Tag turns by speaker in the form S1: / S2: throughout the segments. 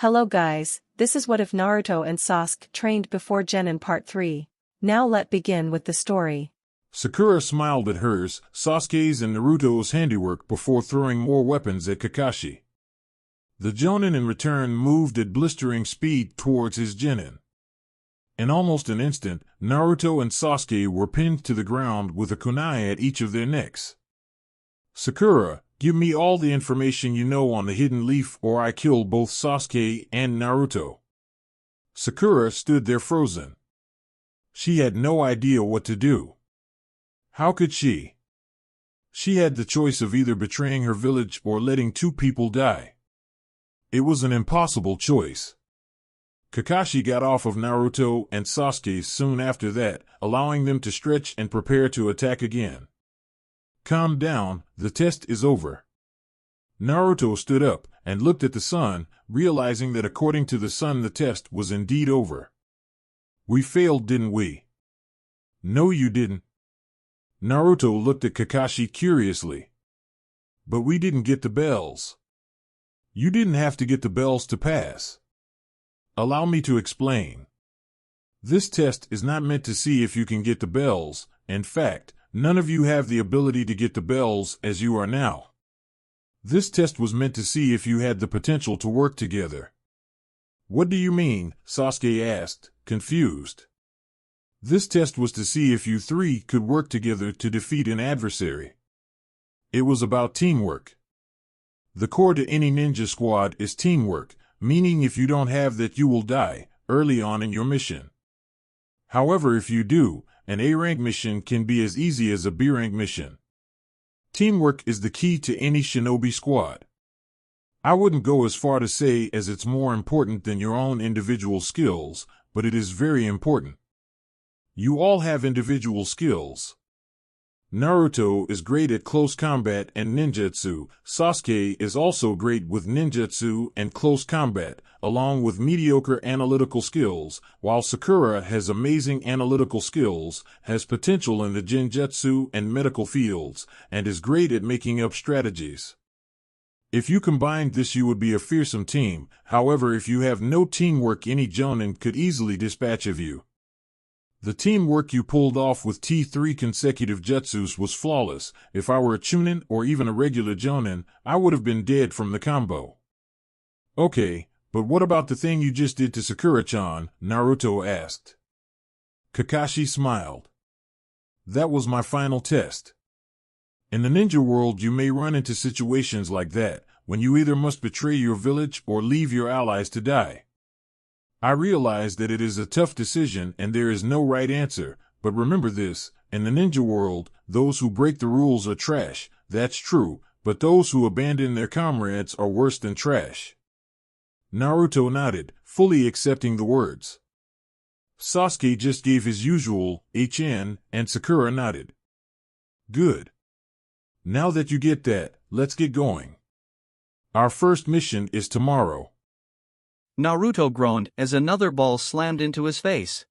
S1: Hello guys, this is what if Naruto and Sasuke trained before Genin Part 3. Now let's begin with the story.
S2: Sakura smiled at hers, Sasuke's and Naruto's handiwork before throwing more weapons at Kakashi. The Jonin in return moved at blistering speed towards his Genin. In almost an instant, Naruto and Sasuke were pinned to the ground with a kunai at each of their necks. Sakura, give me all the information you know on the hidden leaf or I kill both Sasuke and Naruto. Sakura stood there frozen. She had no idea what to do. How could she? She had the choice of either betraying her village or letting two people die. It was an impossible choice. Kakashi got off of Naruto and Sasuke soon after that, allowing them to stretch and prepare to attack again. Calm down, the test is over. Naruto stood up and looked at the sun, realizing that according to the sun the test was indeed over. We failed, didn't we? No, you didn't. Naruto looked at Kakashi curiously. But we didn't get the bells. You didn't have to get the bells to pass. Allow me to explain. This test is not meant to see if you can get the bells. In fact, none of you have the ability to get the bells as you are now. This test was meant to see if you had the potential to work together. What do you mean? Sasuke asked, confused. This test was to see if you three could work together to defeat an adversary. It was about teamwork. The core to any ninja squad is teamwork, meaning if you don't have that you will die early on in your mission. However, if you do, an A-rank mission can be as easy as a B-rank mission. Teamwork is the key to any shinobi squad. I wouldn't go as far to say as it's more important than your own individual skills, but it is very important. You all have individual skills. Naruto is great at close combat and ninjutsu. Sasuke is also great with ninjutsu and close combat, along with mediocre analytical skills, while Sakura has amazing analytical skills, has potential in the genjutsu and medical fields, and is great at making up strategies. If you combined this you would be a fearsome team. However, if you have no teamwork, any jonin could easily dispatch of you. The teamwork you pulled off with T3 consecutive jutsus was flawless. If I were a chunin or even a regular jonin, I would have been dead from the combo. Okay, but what about the thing you just did to Sakura-chan? Naruto asked. Kakashi smiled. That was my final test. In the ninja world you may run into situations like that, when you either must betray your village or leave your allies to die. I realize that it is a tough decision and there is no right answer, but remember this, in the ninja world, those who break the rules are trash. That's true, but those who abandon their comrades are worse than trash. Naruto nodded, fully accepting the words. Sasuke just gave his usual HN, and Sakura nodded. Good. Now that you get that, let's get going. Our first mission is tomorrow.
S3: Naruto groaned as another ball slammed into his face.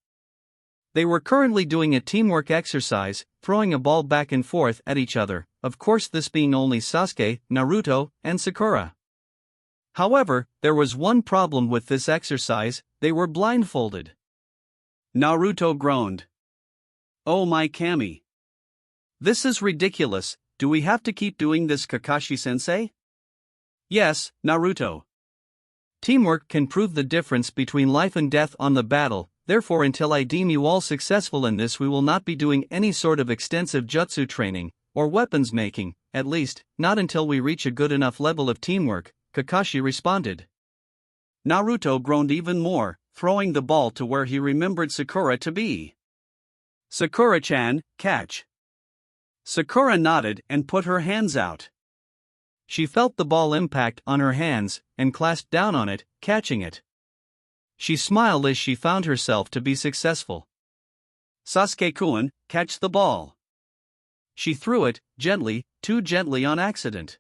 S3: They were currently doing a teamwork exercise, throwing a ball back and forth at each other, of course this being only Sasuke, Naruto, and Sakura. However, there was one problem with this exercise: they were blindfolded. Naruto groaned. Oh my Kami. This is ridiculous. Do we have to keep doing this, Kakashi-sensei? Yes, Naruto. Teamwork can prove the difference between life and death on the battle, therefore until I deem you all successful in this we will not be doing any sort of extensive jutsu training, or weapons making, at least, not until we reach a good enough level of teamwork, Kakashi responded. Naruto groaned even more, throwing the ball to where he remembered Sakura to be. Sakura-chan, catch. Sakura nodded and put her hands out. She felt the ball impact on her hands, and clasped down on it, catching it. She smiled as she found herself to be successful. Sasuke-kun, catch the ball. She threw it, gently, too gently on accident.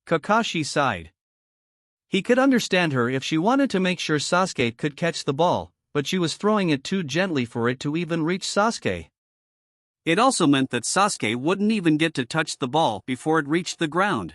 S3: Kakashi sighed. He could understand her if she wanted to make sure Sasuke could catch the ball, but she was throwing it too gently for it to even reach Sasuke. It also meant that Sasuke wouldn't even get to touch the ball before it reached the ground.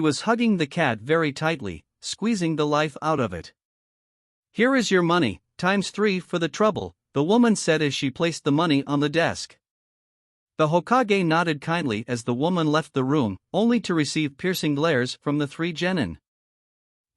S3: was hugging the cat very tightly, squeezing the life out of it. "Here is your money, ×3 for the trouble," the woman said as she placed the money on the desk. The Hokage nodded kindly as the woman left the room, only to receive piercing glares from the three genin.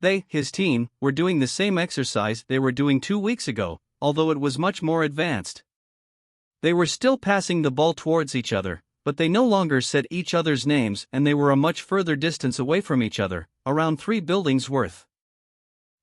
S3: They, his team, were doing the same exercise they were doing 2 weeks ago, although it was much more advanced. They were still passing the ball towards each other, but they no longer said each other's names and they were a much further distance away from each other, around 3 buildings worth.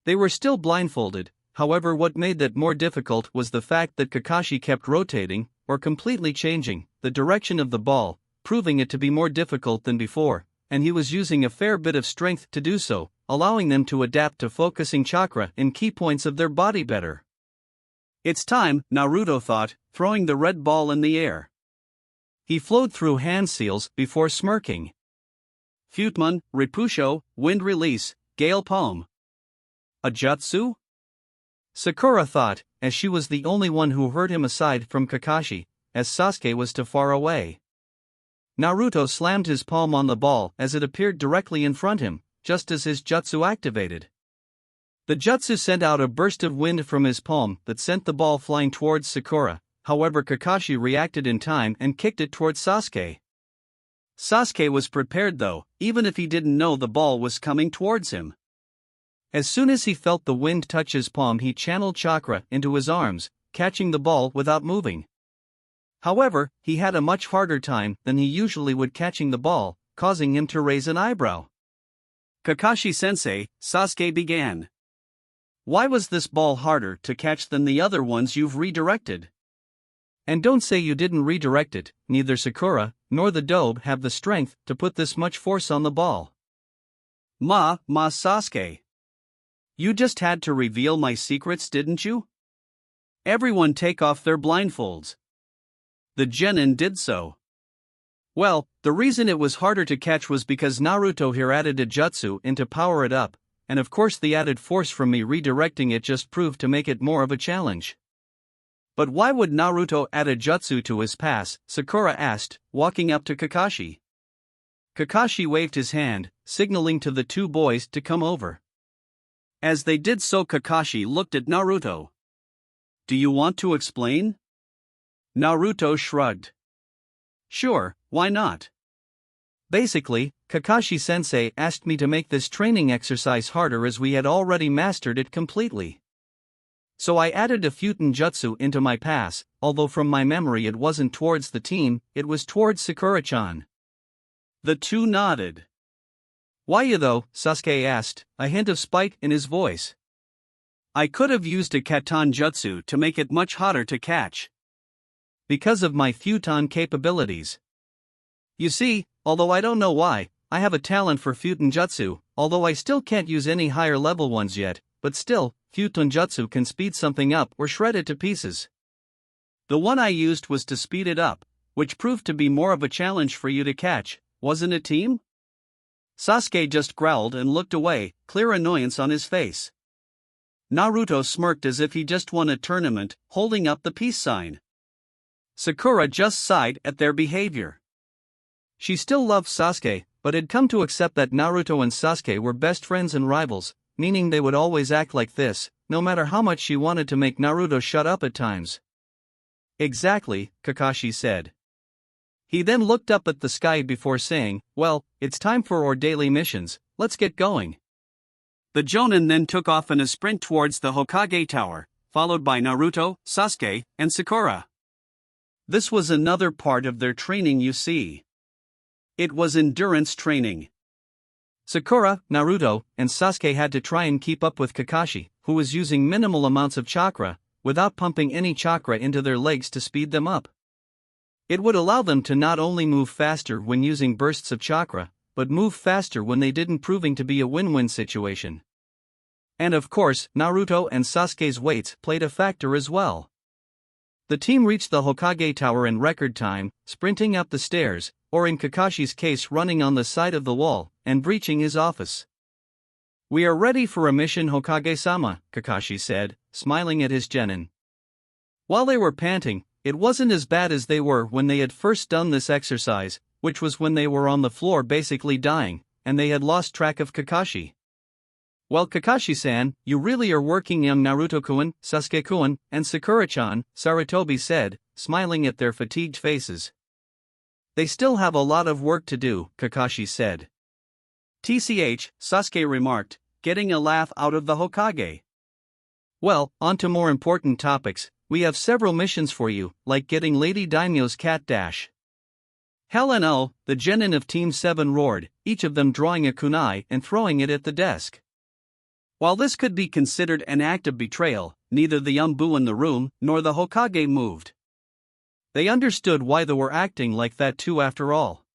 S3: They were still blindfolded, however what made that more difficult was the fact that Kakashi kept rotating, or completely changing, the direction of the ball, proving it to be more difficult than before, and he was using a fair bit of strength to do so, allowing them to adapt to focusing chakra in key points of their body better. It's time, Naruto thought, throwing the red ball in the air. He flowed through hand seals before smirking. Futemon, Repusho, Wind Release, Gale Palm. A jutsu? Sakura thought, as she was the only one who heard him aside from Kakashi, as Sasuke was too far away. Naruto slammed his palm on the ball as it appeared directly in front of him, just as his jutsu activated. The jutsu sent out a burst of wind from his palm that sent the ball flying towards Sakura, however Kakashi reacted in time and kicked it towards Sasuke. Sasuke was prepared though, even if he didn't know the ball was coming towards him. As soon as he felt the wind touch his palm he channeled chakra into his arms, catching the ball without moving. However, he had a much harder time than he usually would catching the ball, causing him to raise an eyebrow. Kakashi-sensei, Sasuke began. Why was this ball harder to catch than the other ones you've redirected? And don't say you didn't redirect it, neither Sakura nor the Dobe have the strength to put this much force on the ball. Sasuke. You just had to reveal my secrets, didn't you? Everyone take off their blindfolds. The Genin did so. Well, the reason it was harder to catch was because Naruto here added a jutsu in to power it up, and of course the added force from me redirecting it just proved to make it more of a challenge. But why would Naruto add a jutsu to his pass? Sakura asked, walking up to Kakashi. Kakashi waved his hand, signaling to the 2 boys to come over. As they did so Kakashi looked at Naruto. Do you want to explain? Naruto shrugged. Sure, why not? Basically, Kakashi-sensei asked me to make this training exercise harder as we had already mastered it completely. So I added a Futen Jutsu into my pass, although from my memory it wasn't towards the team, it was towards Sakura-chan. The two nodded. Why you though? Sasuke asked, a hint of spite in his voice. I could have used a Katan Jutsu to make it much hotter to catch. Because of my futon capabilities. You see, although I don't know why, I have a talent for Futen Jutsu, although I still can't use any higher level ones yet, but still, Futen Jutsu can speed something up or shred it to pieces. The one I used was to speed it up, which proved to be more of a challenge for you to catch, wasn't it, team? Sasuke just growled and looked away, clear annoyance on his face. Naruto smirked as if he just won a tournament, holding up the peace sign. Sakura just sighed at their behavior. She still loved Sasuke, but had come to accept that Naruto and Sasuke were best friends and rivals, meaning they would always act like this, no matter how much she wanted to make Naruto shut up at times. Exactly, Kakashi said. He then looked up at the sky before saying, well, it's time for our daily missions, let's get going. The Jonin then took off in a sprint towards the Hokage Tower, followed by Naruto, Sasuke, and Sakura. This was another part of their training, you see. It was endurance training. Sakura, Naruto, and Sasuke had to try and keep up with Kakashi, who was using minimal amounts of chakra, without pumping any chakra into their legs to speed them up. It would allow them to not only move faster when using bursts of chakra, but move faster when they didn't, proving to be a win-win situation. And of course, Naruto and Sasuke's weights played a factor as well. The team reached the Hokage Tower in record time, sprinting up the stairs, or in Kakashi's case running on the side of the wall, and breaching his office. We are ready for a mission, Hokage-sama, Kakashi said, smiling at his genin. While they were panting, it wasn't as bad as they were when they had first done this exercise, which was when they were on the floor basically dying, and they had lost track of Kakashi. Well, Kakashi-san, you really are working, young Naruto-kun, Sasuke-kun, and Sakura-chan, Sarutobi said, smiling at their fatigued faces. They still have a lot of work to do, Kakashi said. TCH, Sasuke remarked, getting a laugh out of the Hokage. Well, on to more important topics, we have several missions for you, like getting Lady Daimyo's cat dash. Hell and oh, the genin of Team 7 roared, each of them drawing a kunai and throwing it at the desk. While this could be considered an act of betrayal, neither the Yambu in the room nor the Hokage moved. They understood why they were acting like that too after all.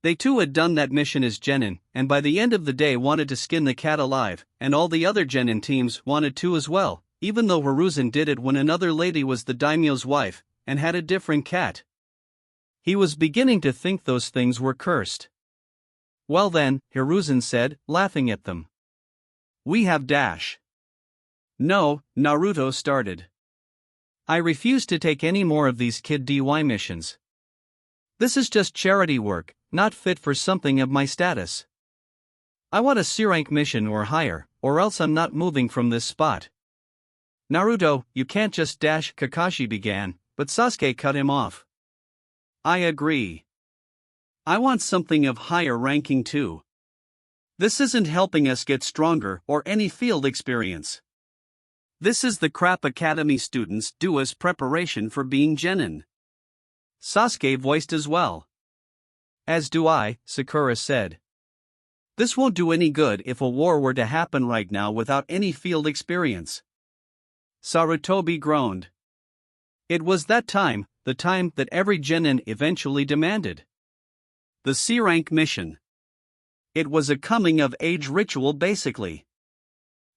S3: They too had done that mission as genin, and by the end of the day wanted to skin the cat alive, and all the other genin teams wanted to as well, even though Hiruzen did it when another lady was the daimyo's wife, and had a different cat. He was beginning to think those things were cursed. Well then, Hiruzen said, laughing at them. We have dash. No, Naruto started. I refuse to take any more of these kid DY missions. This is just charity work, not fit for something of my status. I want a C-rank mission or higher, or else I'm not moving from this spot. Naruto, you can't just dash, Kakashi began, but Sasuke cut him off. I agree. I want something of higher ranking too. This isn't helping us get stronger or any field experience. This is the crap academy students do as preparation for being genin. Sasuke voiced as well. As do I, Sakura said. This won't do any good if a war were to happen right now without any field experience. Sarutobi groaned. It was that time, the time that every genin eventually demanded. The C-rank mission. It was a coming-of-age ritual basically.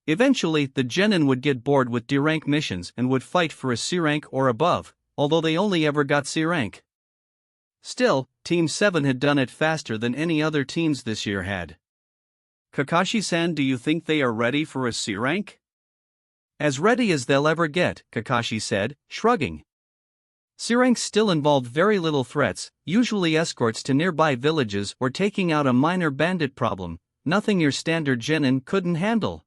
S3: Eventually, the genin would get bored with D-rank missions and would fight for a C-rank or above, although they only ever got C-rank. Still, Team 7 had done it faster than any other teams this year had. Kakashi-san, do you think they are ready for a C-rank? As ready as they'll ever get, Kakashi said, shrugging. C-ranks still involved very little threats, usually escorts to nearby villages or taking out a minor bandit problem, nothing your standard genin couldn't handle.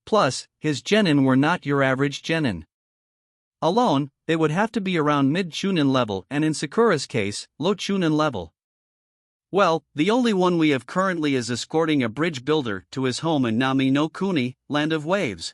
S3: Plus, his genin were not your average genin. Alone, they would have to be around mid-chunin level and in Sakura's case, low chunin level. Well, the only one we have currently is escorting a bridge builder to his home in Nami no Kuni, Land of Waves.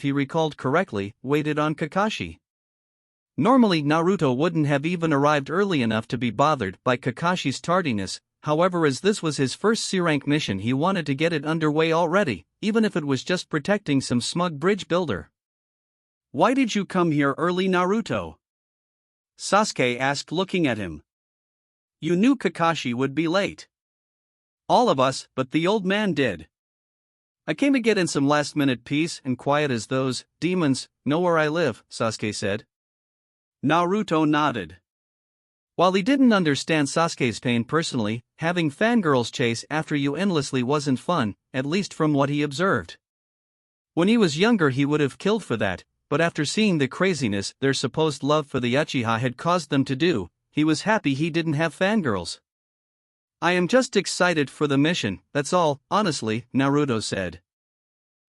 S3: if he recalled correctly, waited on Kakashi. Normally Naruto wouldn't have even arrived early enough to be bothered by Kakashi's tardiness, however as this was his first C-rank mission he wanted to get it underway already, even if it was just protecting some smug bridge builder.
S4: "Why did you come here early, Naruto?" Sasuke asked, looking at him. "You knew Kakashi would be late."
S3: "All of us, but the old man did. I came to get in some last-minute peace and quiet as those demons know where I live," Sasuke said.
S4: Naruto nodded.
S3: While he didn't understand Sasuke's pain personally, having fangirls chase after you endlessly wasn't fun, at least from what he observed. When he was younger he would have killed for that, but after seeing the craziness their supposed love for the Uchiha had caused them to do, he was happy he didn't have fangirls. "I am just excited for the mission, that's all, honestly," Naruto said.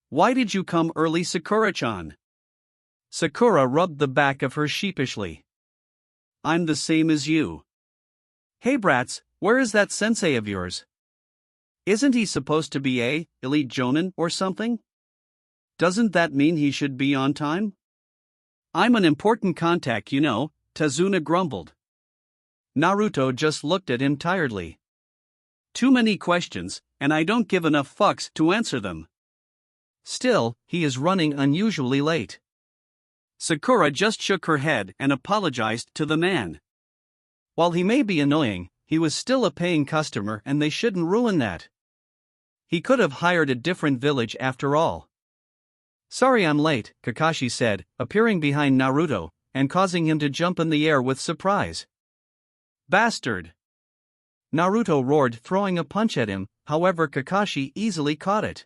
S4: "Why did you come early, Sakura-chan?"
S3: Sakura rubbed the back of her sheepishly.
S4: "I'm the same as you."
S3: "Hey brats, where is that sensei of yours? Isn't he supposed to be a elite jonin or something?
S4: Doesn't that mean he should be on time?"
S3: "I'm an important contact, you know," Tazuna grumbled. Naruto just looked at him tiredly.
S4: "Too many questions, and I don't give enough fucks to answer them."
S3: "Still, he is running unusually late."
S4: Sakura just shook her head and apologized to the man.
S3: While he may be annoying, he was still a paying customer and they shouldn't ruin that. He could have hired a different village after all. "Sorry I'm late," Kakashi said, appearing behind Naruto, and causing him to jump in the air with surprise.
S4: "Bastard!"
S3: Naruto roared, throwing a punch at him, however Kakashi easily caught it.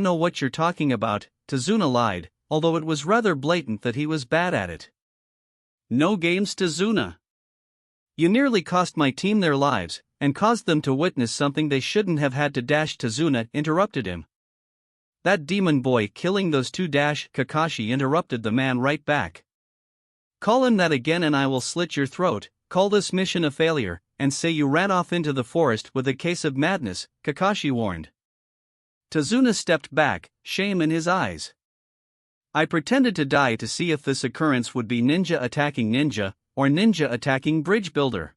S3: don't know what you're talking about," Tazuna lied, although it was rather blatant that he was bad at it.
S4: "No games, Tazuna.
S3: "You nearly cost my team their lives, and caused them to witness something they shouldn't have had to." Tazuna interrupted him. "That demon boy killing those two." Kakashi interrupted the man right back. "Call him that again and I will slit your throat. Call this mission a failure, and say you ran off into the forest with a case of madness," Kakashi warned. Tazuna stepped back, shame in his eyes. "I pretended to die to see if this occurrence would be ninja attacking ninja, or ninja attacking bridge builder.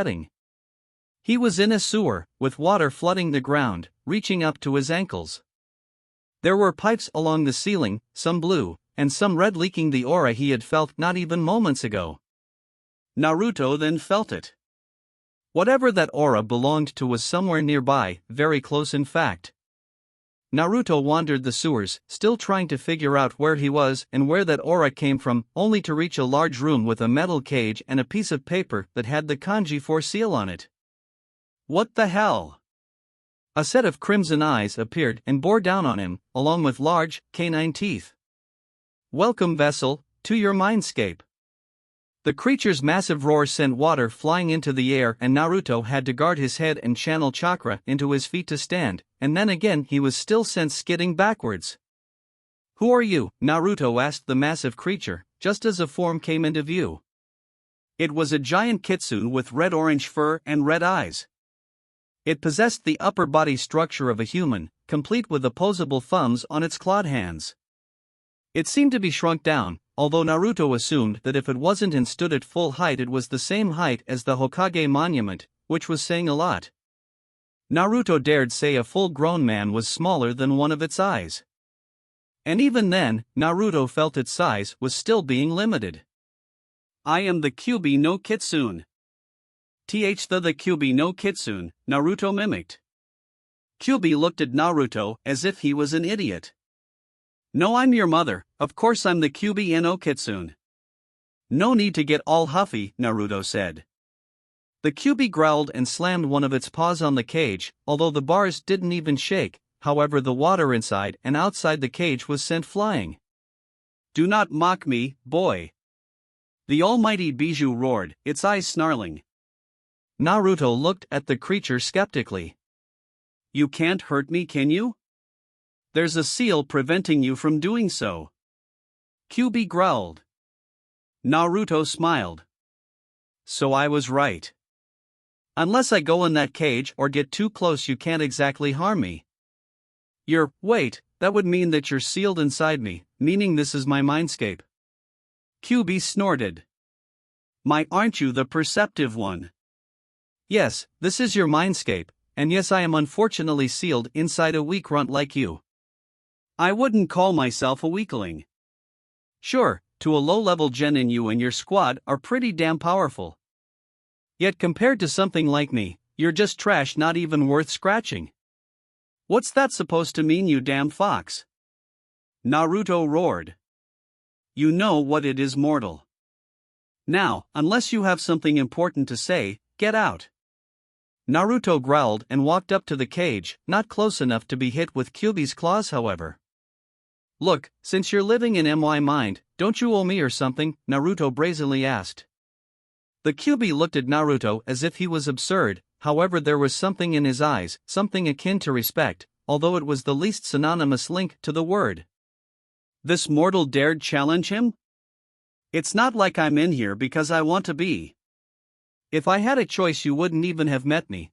S3: setting. He was in a sewer, with water flooding the ground, reaching up to his ankles. There were pipes along the ceiling, some blue, and some red, leaking the aura he had felt not even moments ago.
S4: Naruto then felt it.
S3: Whatever that aura belonged to was somewhere nearby, very close in fact. Naruto wandered the sewers, still trying to figure out where he was and where that aura came from, only to reach a large room with a metal cage and a piece of paper that had the kanji 4 seal on it.
S4: What the hell?
S3: A set of crimson eyes appeared and bore down on him, along with large, canine teeth. "Welcome, vessel, to your mindscape." The creature's massive roar sent water flying into the air, and Naruto had to guard his head and channel chakra into his feet to stand, and then again he was still sent skidding backwards. "Who are you?" Naruto asked the massive creature, just as a form came into view.
S4: It was a giant kitsune with red-orange fur and red eyes.
S3: It possessed the upper body structure of a human, complete with opposable thumbs on its clawed hands. It seemed to be shrunk down, although Naruto assumed that if it wasn't and stood at full height it was the same height as the Hokage monument, which was saying a lot. Naruto dared say a full-grown man was smaller than one of its eyes. And even then, Naruto felt its size was still being limited.
S4: "I am the Kyuubi no Kitsune." The Kyuubi no Kitsune, Naruto mimicked. Kyuubi looked at Naruto as if he was an idiot. "No, I'm your mother, of course I'm the Kyuubi no Kitsune." "No need to get all huffy," Naruto said. The Kyuubi growled and slammed one of its paws on the cage, although the bars didn't even shake. However, the water inside and outside the cage was sent flying. "Do not mock me, boy!" the almighty Bijou roared, its eyes snarling.
S3: Naruto looked at the creature skeptically.
S4: "You can't hurt me, can you? There's a seal preventing you from doing so." Kyuubi growled. Naruto smiled. "So I was right. Unless I go in that cage or get too close, you can't exactly harm me." Wait, that would mean that you're sealed inside me, meaning this is my mindscape." Kyuubi snorted. Aren't you the perceptive one?" "Yes, this is your mindscape, and yes, I am unfortunately sealed inside a weak runt like you." "I wouldn't call myself a weakling."
S3: "Sure, to a low-level genin you and your squad are pretty damn powerful. Yet compared to something like me, you're just trash, not even worth scratching."
S4: "What's that supposed to mean, you damn fox?" Naruto roared. "You know what it is, mortal. Now, unless you have something important to say, get out."
S3: Naruto growled and walked up to the cage, not close enough to be hit with Kyuubi's claws however. "Look, since you're living in my mind, don't you owe me or something?" Naruto brazenly asked. The Kyuubi looked at Naruto as if he was absurd, however there was something in his eyes, something akin to respect, although it was the least synonymous link to the word.
S4: "This mortal dared challenge him? It's not like I'm in here because I want to be."
S3: "If I had a choice you wouldn't even have met me,"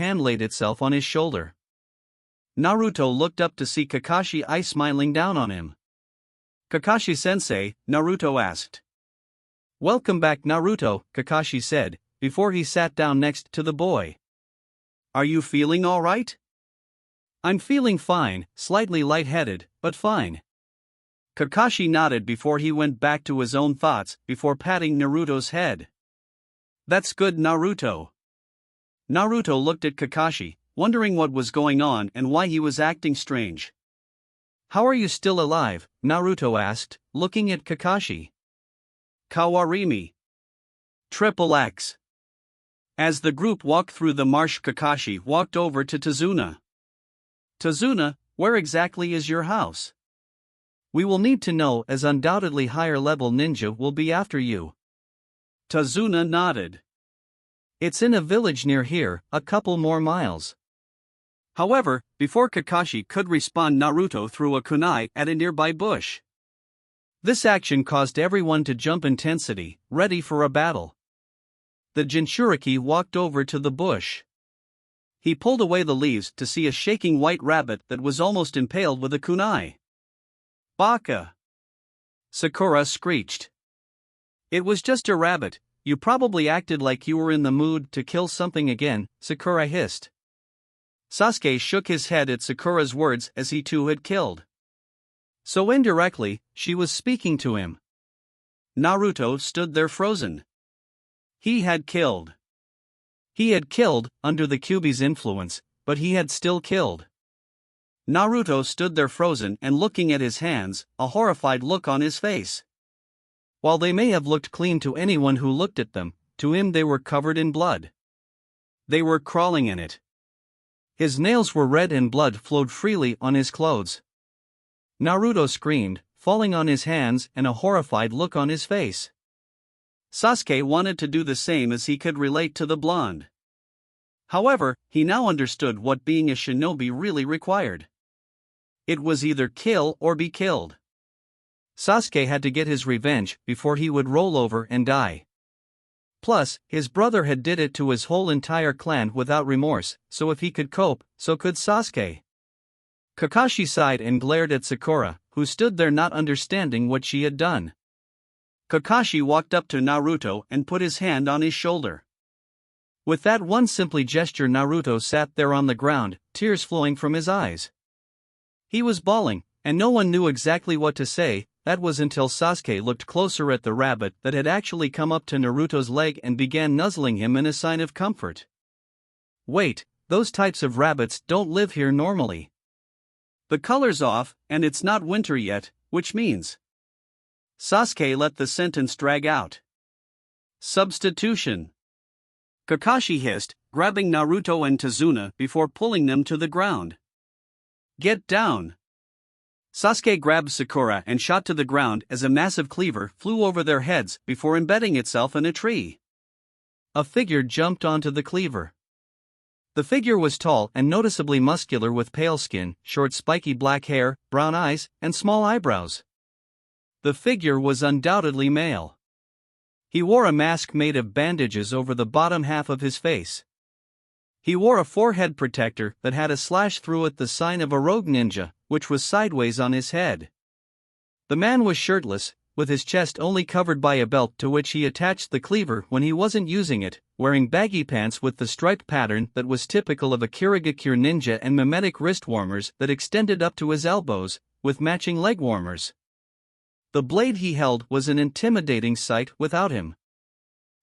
S3: hand laid itself on his shoulder. Naruto looked up to see Kakashi smiling down on him. "Kakashi-sensei," Naruto asked. "Welcome back, Naruto," Kakashi said, before he sat down next to the boy. "Are you feeling all right?" "I'm feeling fine, slightly lightheaded, but fine." Kakashi nodded before he went back to his own thoughts before patting Naruto's head. "That's good, Naruto." Naruto looked at Kakashi, wondering what was going on and why he was acting strange. "How are you still alive?" Naruto asked, looking at Kakashi. "Kawarimi. Triple X." As the group walked through the marsh, Kakashi walked over to Tazuna. "Tazuna, where exactly is your house? We will need to know, as undoubtedly higher-level ninja will be after you." Tazuna nodded. "It's in a village near here, a couple more miles." However, before Kakashi could respond, Naruto threw a kunai at a nearby bush. This action caused everyone to jump intensity, ready for a battle. The Jinchuriki walked over to the bush. He pulled away the leaves to see a shaking white rabbit that was almost impaled with a kunai. "Baka!" Sakura screeched. "It was just a rabbit, you probably acted like you were in the mood to kill something again," Sakura hissed. Sasuke shook his head at Sakura's words as he too had killed. So indirectly, she was speaking to him. Naruto stood there frozen. He had killed. He had killed, under the Kyuubi's influence, but he had still killed. Naruto stood there frozen and looking at his hands, a horrified look on his face. While they may have looked clean to anyone who looked at them, to him they were covered in blood. They were crawling in it. His nails were red and blood flowed freely on his clothes. Naruto screamed, falling on his hands and a horrified look on his face. Sasuke wanted to do the same as he could relate to the blonde. However, he now understood what being a shinobi really required. It was either kill or be killed. Sasuke had to get his revenge before he would roll over and die. Plus, his brother had did it to his whole entire clan without remorse, so if he could cope, so could Sasuke. Kakashi sighed and glared at Sakura, who stood there not understanding what she had done. Kakashi walked up to Naruto and put his hand on his shoulder. With that one simple gesture, Naruto sat there on the ground, tears flowing from his eyes. He was bawling, and no one knew exactly what to say. That was until Sasuke looked closer at the rabbit that had actually come up to Naruto's leg and began nuzzling him in a sign of comfort. Wait, those types of rabbits don't live here normally.
S4: The color's off, and it's not winter yet, which means. Sasuke let the sentence drag out. Substitution. Kakashi hissed, grabbing Naruto and Tazuna before pulling them to the ground. Get down. Sasuke grabbed Sakura and shot to the ground as a massive cleaver flew over their heads before embedding itself in a tree.
S3: A figure jumped onto the cleaver. The figure was tall and noticeably muscular with pale skin, short spiky black hair, brown eyes, and small eyebrows. The figure was undoubtedly male. He wore a mask made of bandages over the bottom half of his face. He wore a forehead protector that had a slash through it, the sign of a rogue ninja, which was sideways on his head. The man was shirtless, with his chest only covered by a belt to which he attached the cleaver when he wasn't using it, wearing baggy pants with the striped pattern that was typical of a Kirigakure ninja and mimetic wrist warmers that extended up to his elbows, with matching leg warmers. The blade he held was an intimidating sight without him.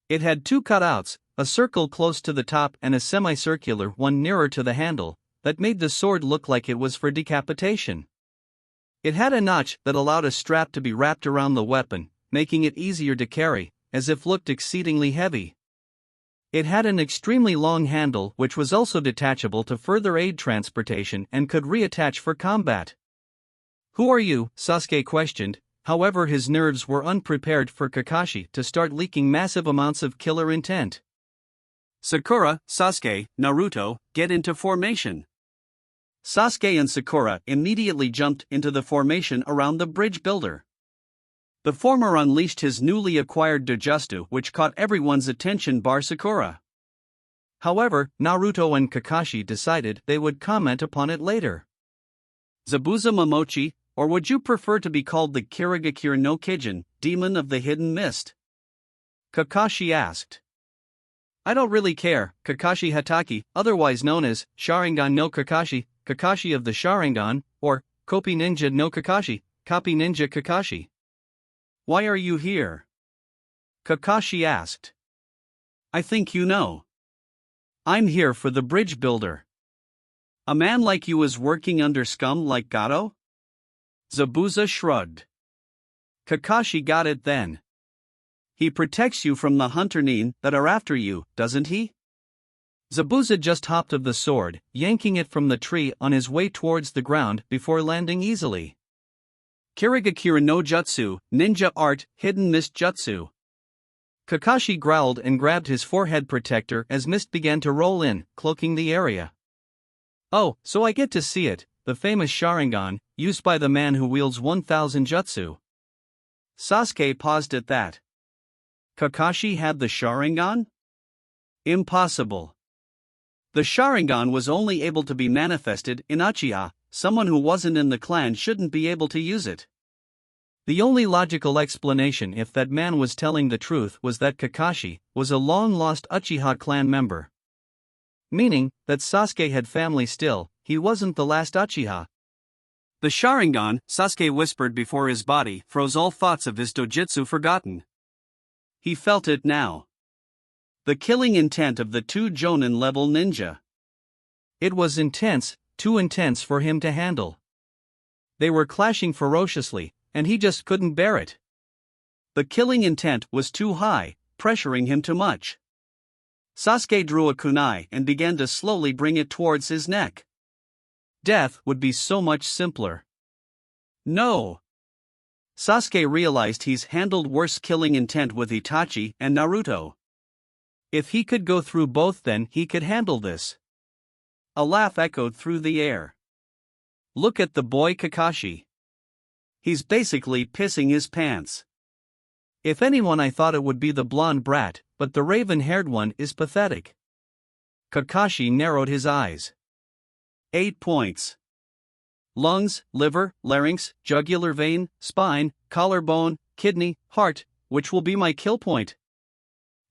S3: It had two cutouts, a circle close to the top and a semicircular one nearer to the handle, that made the sword look like it was for decapitation. It had a notch that allowed a strap to be wrapped around the weapon, making it easier to carry, as if looked exceedingly heavy. It had an extremely long handle which was also detachable to further aid transportation and could reattach for combat. "Who are you?" Sasuke questioned. However, his nerves were unprepared for Kakashi to start leaking massive amounts of killer intent.
S4: Sakura, Sasuke, Naruto, get into formation. Sasuke and Sakura immediately jumped into the formation around the bridge builder. The former unleashed his newly acquired dojutsu, which caught everyone's attention bar Sakura. However, Naruto and Kakashi decided they would comment upon it later. Zabuza Momochi, or would you prefer to be called the Kirigakure no Kijin, demon of the hidden mist? Kakashi asked. I don't really care. Kakashi Hatake, otherwise known as Sharingan no Kakashi, Kakashi of the Sharingan, or Kopi Ninja no Kakashi, Copy Ninja Kakashi. Why are you here? Kakashi asked. I think you know. I'm here for the bridge builder. A man like you is working under scum like Gato? Zabuza shrugged. Kakashi got it then. He protects you from the hunter nin that are after you, doesn't he? Zabuza just hopped of the sword, yanking it from the tree on his way towards the ground before landing easily. Kirigakure no Jutsu, ninja art, hidden mist jutsu. Kakashi growled and grabbed his forehead protector as mist began to roll in, cloaking the area. Oh, so I get to see it, the famous Sharingan, used by the man who wields 1000 jutsu. Sasuke paused at that. Kakashi had the Sharingan? Impossible. The Sharingan was only able to be manifested in Uchiha. Someone who wasn't in the clan shouldn't be able to use it. The only logical explanation, if that man was telling the truth, was that Kakashi was a long-lost Uchiha clan member. Meaning that Sasuke had family still, he wasn't the last Uchiha. The Sharingan, Sasuke whispered before his body froze, all thoughts of his dojutsu forgotten. He felt it now. The killing intent of the two Jonin-level ninja. It was intense, too intense for him to handle. They were clashing ferociously, and he just couldn't bear it. The killing intent was too high, pressuring him too much. Sasuke drew a kunai and began to slowly bring it towards his neck. Death would be so much simpler. No. Sasuke realized he's handled worse killing intent with Itachi and Naruto. If he could go through both, then he could handle this. A laugh echoed through the air. Look at the boy Kakashi. He's basically pissing his pants. If anyone, I thought it would be the blonde brat, but the raven-haired one is pathetic. Kakashi narrowed his eyes. 8 points. Lungs, liver, larynx, jugular vein, spine, collarbone, kidney, heart, which will be my kill point.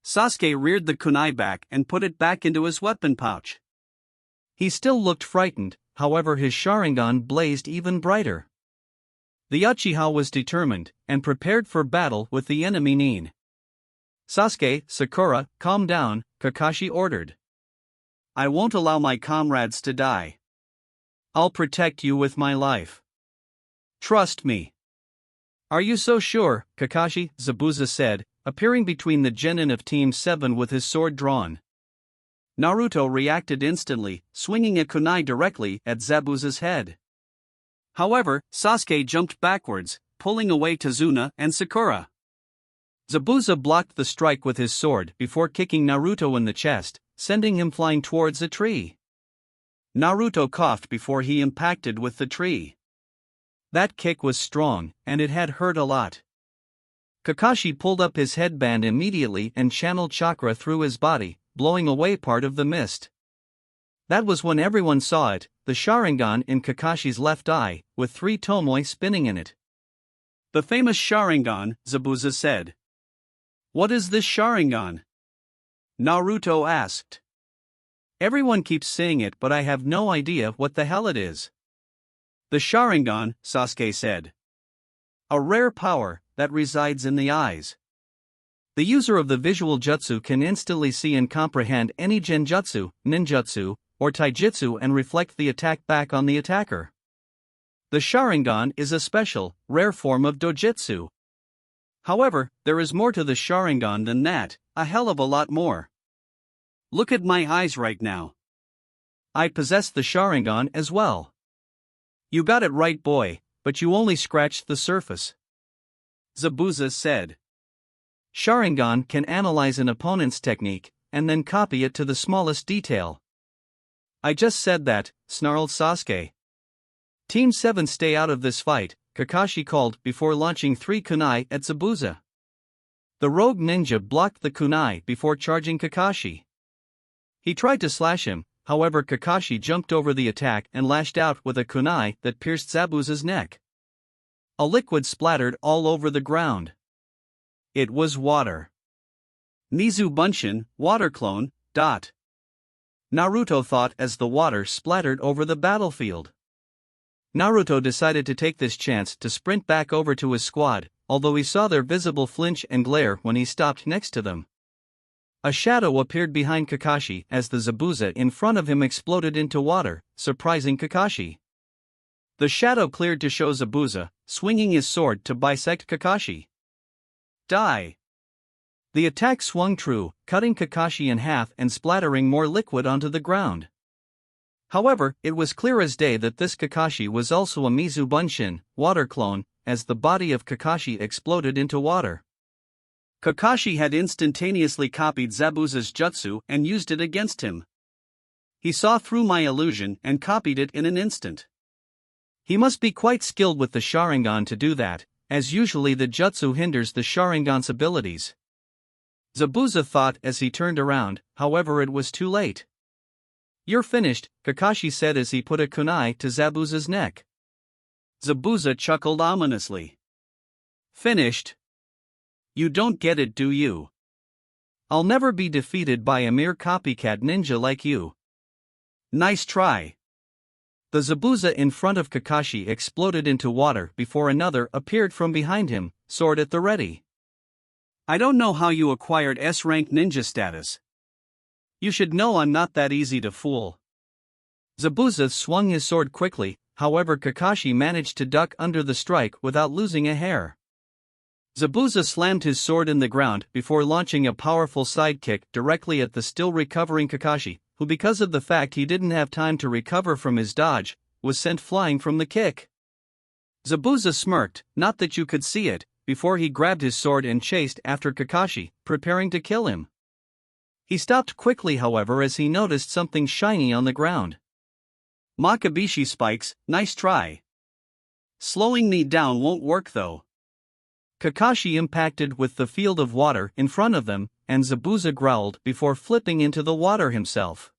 S4: Sasuke reared the kunai back and put it back into his weapon pouch. He still looked frightened, however his Sharingan blazed even brighter. The Uchiha was determined, and prepared for battle with the enemy nin. Sasuke, Sakura, calm down, Kakashi ordered. I won't allow my comrades to die. I'll protect you with my life. Trust me.
S3: Are you so sure, Kakashi? Zabuza said, appearing between the genin of Team 7 with his sword drawn.
S4: Naruto reacted instantly, swinging a kunai directly at Zabuza's head. However, Sasuke jumped backwards, pulling away Tazuna and Sakura.
S3: Zabuza blocked the strike with his sword before kicking Naruto in the chest, sending him flying towards a tree.
S4: Naruto coughed before he impacted with the tree.
S3: That kick was strong, and it had hurt a lot. Kakashi pulled up his headband immediately and channeled chakra through his body, blowing away part of the mist. That was when everyone saw it, the Sharingan in Kakashi's left eye, with 3 Tomoe spinning in it.
S4: The famous Sharingan, Zabuza said. What is this Sharingan? Naruto asked.
S3: Everyone keeps saying it, but I have no idea what the hell it is.
S4: The Sharingan, Sasuke said. A rare power that resides in the eyes.
S3: The user of the visual jutsu can instantly see and comprehend any genjutsu, ninjutsu, or taijutsu and reflect the attack back on the attacker. The Sharingan is a special, rare form of dojutsu.
S4: However, there is more to the Sharingan than that, a hell of a lot more. Look at my eyes right now.
S3: I possess the Sharingan as well. You got it right, boy, but you only scratched the surface.
S4: Zabuza said.
S3: Sharingan can analyze an opponent's technique, and then copy it to the smallest detail. I just said that, snarled Sasuke. Team 7 stay out of this fight, Kakashi called before launching 3 kunai at Zabuza. The rogue ninja blocked the kunai before charging Kakashi. He tried to slash him, however Kakashi jumped over the attack and lashed out with a kunai that pierced Zabuza's neck. A liquid splattered all over the ground. It was water.
S4: Nizu Bunshin, water clone, ...
S3: Naruto thought as the water splattered over the battlefield. Naruto decided to take this chance to sprint back over to his squad, although he saw their visible flinch and glare when he stopped next to them. A shadow appeared behind Kakashi as the Zabuza in front of him exploded into water, surprising Kakashi. The shadow cleared to show Zabuza, swinging his sword to bisect Kakashi.
S4: Die!
S3: The attack swung true, cutting Kakashi in half and splattering more liquid onto the ground. However, it was clear as day that this Kakashi was also a Mizu Bunshin, water clone, as the body of Kakashi exploded into water.
S4: Kakashi had instantaneously copied Zabuza's jutsu and used it against him. He saw through my illusion and copied it in an instant.
S3: He must be quite skilled with the Sharingan to do that, as usually the jutsu hinders the Sharingan's abilities. Zabuza thought as he turned around, however it was too late. You're finished, Kakashi said as he put a kunai to Zabuza's neck.
S4: Zabuza chuckled ominously. Finished? You don't get it, do you?
S3: I'll never be defeated by a mere copycat ninja like you.
S4: Nice try.
S3: The Zabuza in front of Kakashi exploded into water before another appeared from behind him, sword at the ready.
S4: I don't know how you acquired S-rank ninja status. You should know I'm not that easy to fool.
S3: Zabuza swung his sword quickly, however Kakashi managed to duck under the strike without losing a hair. Zabuza slammed his sword in the ground before launching a powerful sidekick directly at the still recovering Kakashi, who because of the fact he didn't have time to recover from his dodge, was sent flying from the kick. Zabuza smirked, not that you could see it, before he grabbed his sword and chased after Kakashi, preparing to kill him. He stopped quickly however as he noticed something shiny on the ground.
S4: Makabishi spikes, nice try. Slowing me down won't work though.
S3: Kakashi impacted with the field of water in front of them, and Zabuza growled before flipping into the water himself.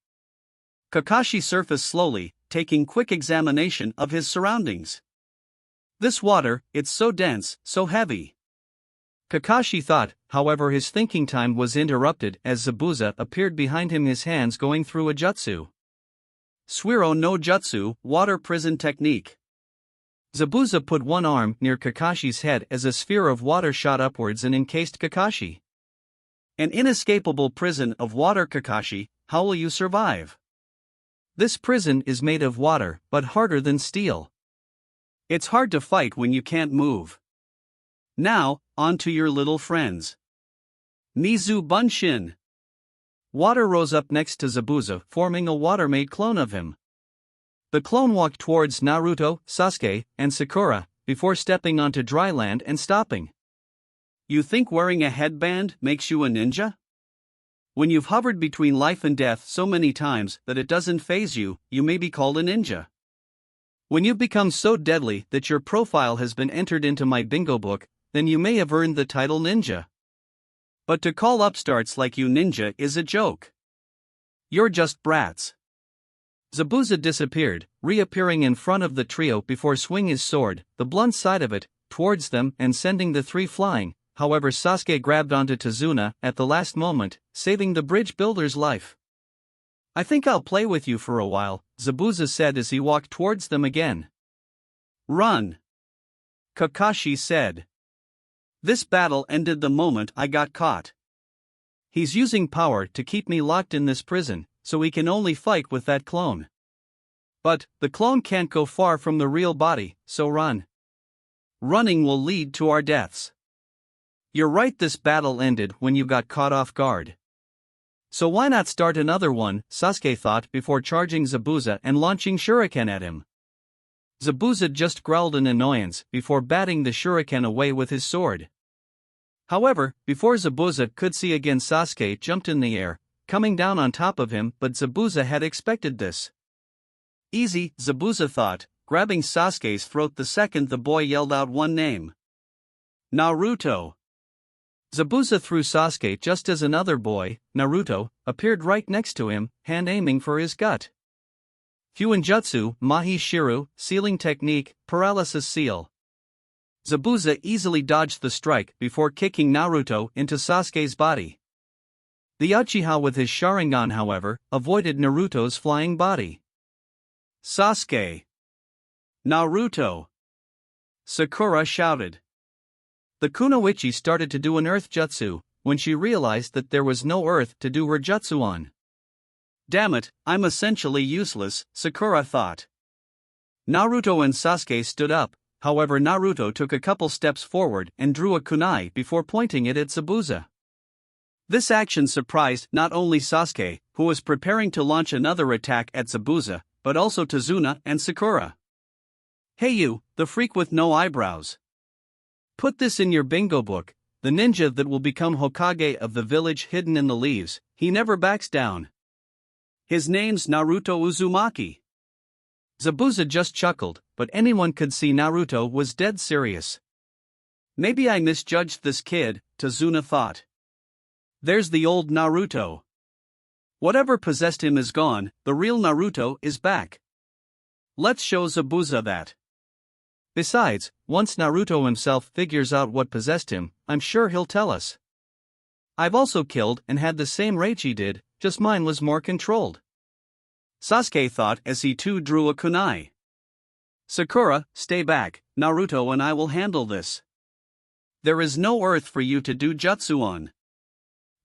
S4: Kakashi surfaced slowly, taking quick examination of his surroundings. This water, it's so dense, so heavy.
S3: Kakashi thought, however his thinking time was interrupted as Zabuza appeared behind him, his hands going through a jutsu.
S4: Suiro no Jutsu, water prison technique.
S3: Zabuza put one arm near Kakashi's head as a sphere of water shot upwards and encased Kakashi.
S4: An inescapable prison of water, Kakashi, how will you survive?
S3: This prison is made of water, but harder than steel.
S4: It's hard to fight when you can't move. Now, on to your little friends. Mizu Bunshin.
S3: Water rose up next to Zabuza, forming a water-made clone of him. The clone walked towards Naruto, Sasuke, and Sakura, before stepping onto dry land and stopping.
S4: You think wearing a headband makes you a ninja? When you've hovered between life and death so many times that it doesn't faze you, you may be called a ninja. When you've become so deadly that your profile has been entered into my bingo book, then you may have earned the title ninja. But to call upstarts like you ninja is a joke. You're just brats.
S3: Zabuza disappeared, reappearing in front of the trio before swinging his sword, the blunt side of it, towards them and sending the three flying. However, Sasuke grabbed onto Tazuna at the last moment, saving the bridge builder's life. I think I'll play with you for a while, Zabuza said as he walked towards them again.
S4: Run, Kakashi said. This battle ended the moment I got caught.
S3: He's using power to keep me locked in this prison, so he can only fight with that clone. But the clone can't go far from the real body, so run. Running will lead to our deaths. You're right, this battle ended when you got caught off guard. So why not start another one, Sasuke thought before charging Zabuza and launching shuriken at him. Zabuza just growled in annoyance before batting the shuriken away with his sword. However, before Zabuza could see again, Sasuke jumped in the air, coming down on top of him, but Zabuza had expected this. Easy, Zabuza thought, grabbing Sasuke's throat the second the boy yelled out one name. Naruto. Zabuza threw Sasuke just as another boy, Naruto, appeared right next to him, hand aiming for his gut. Fuinjutsu, Mahi Shiru, Sealing Technique, Paralysis Seal. Zabuza easily dodged the strike before kicking Naruto into Sasuke's body. The Uchiha with his Sharingan, however, avoided Naruto's flying body.
S4: Sasuke. Naruto. Sakura shouted.
S3: The Kunoichi started to do an earth jutsu, when she realized that there was no earth to do her jutsu on.
S4: Damn it, I'm essentially useless, Sakura thought. Naruto and Sasuke stood up, however Naruto took a couple steps forward and drew a kunai before pointing it at Zabuza. This action surprised not only Sasuke, who was preparing to launch another attack at Zabuza, but also Tazuna and Sakura. Hey you, the freak with no eyebrows. Put this in your bingo book, the ninja that will become Hokage of the village hidden in the leaves, he never backs down. His name's Naruto Uzumaki. Zabuza just chuckled, but anyone could see Naruto was dead serious. Maybe I misjudged this kid, Tazuna thought. There's the old Naruto. Whatever possessed him is gone, the real Naruto is back. Let's show Zabuza that. Besides, once Naruto himself figures out what possessed him, I'm sure he'll tell us. I've also killed and had the same rage he did, just mine was more controlled. Sasuke thought as he too drew a kunai. Sakura, stay back, Naruto and I will handle this. There is no earth for you to do jutsu on.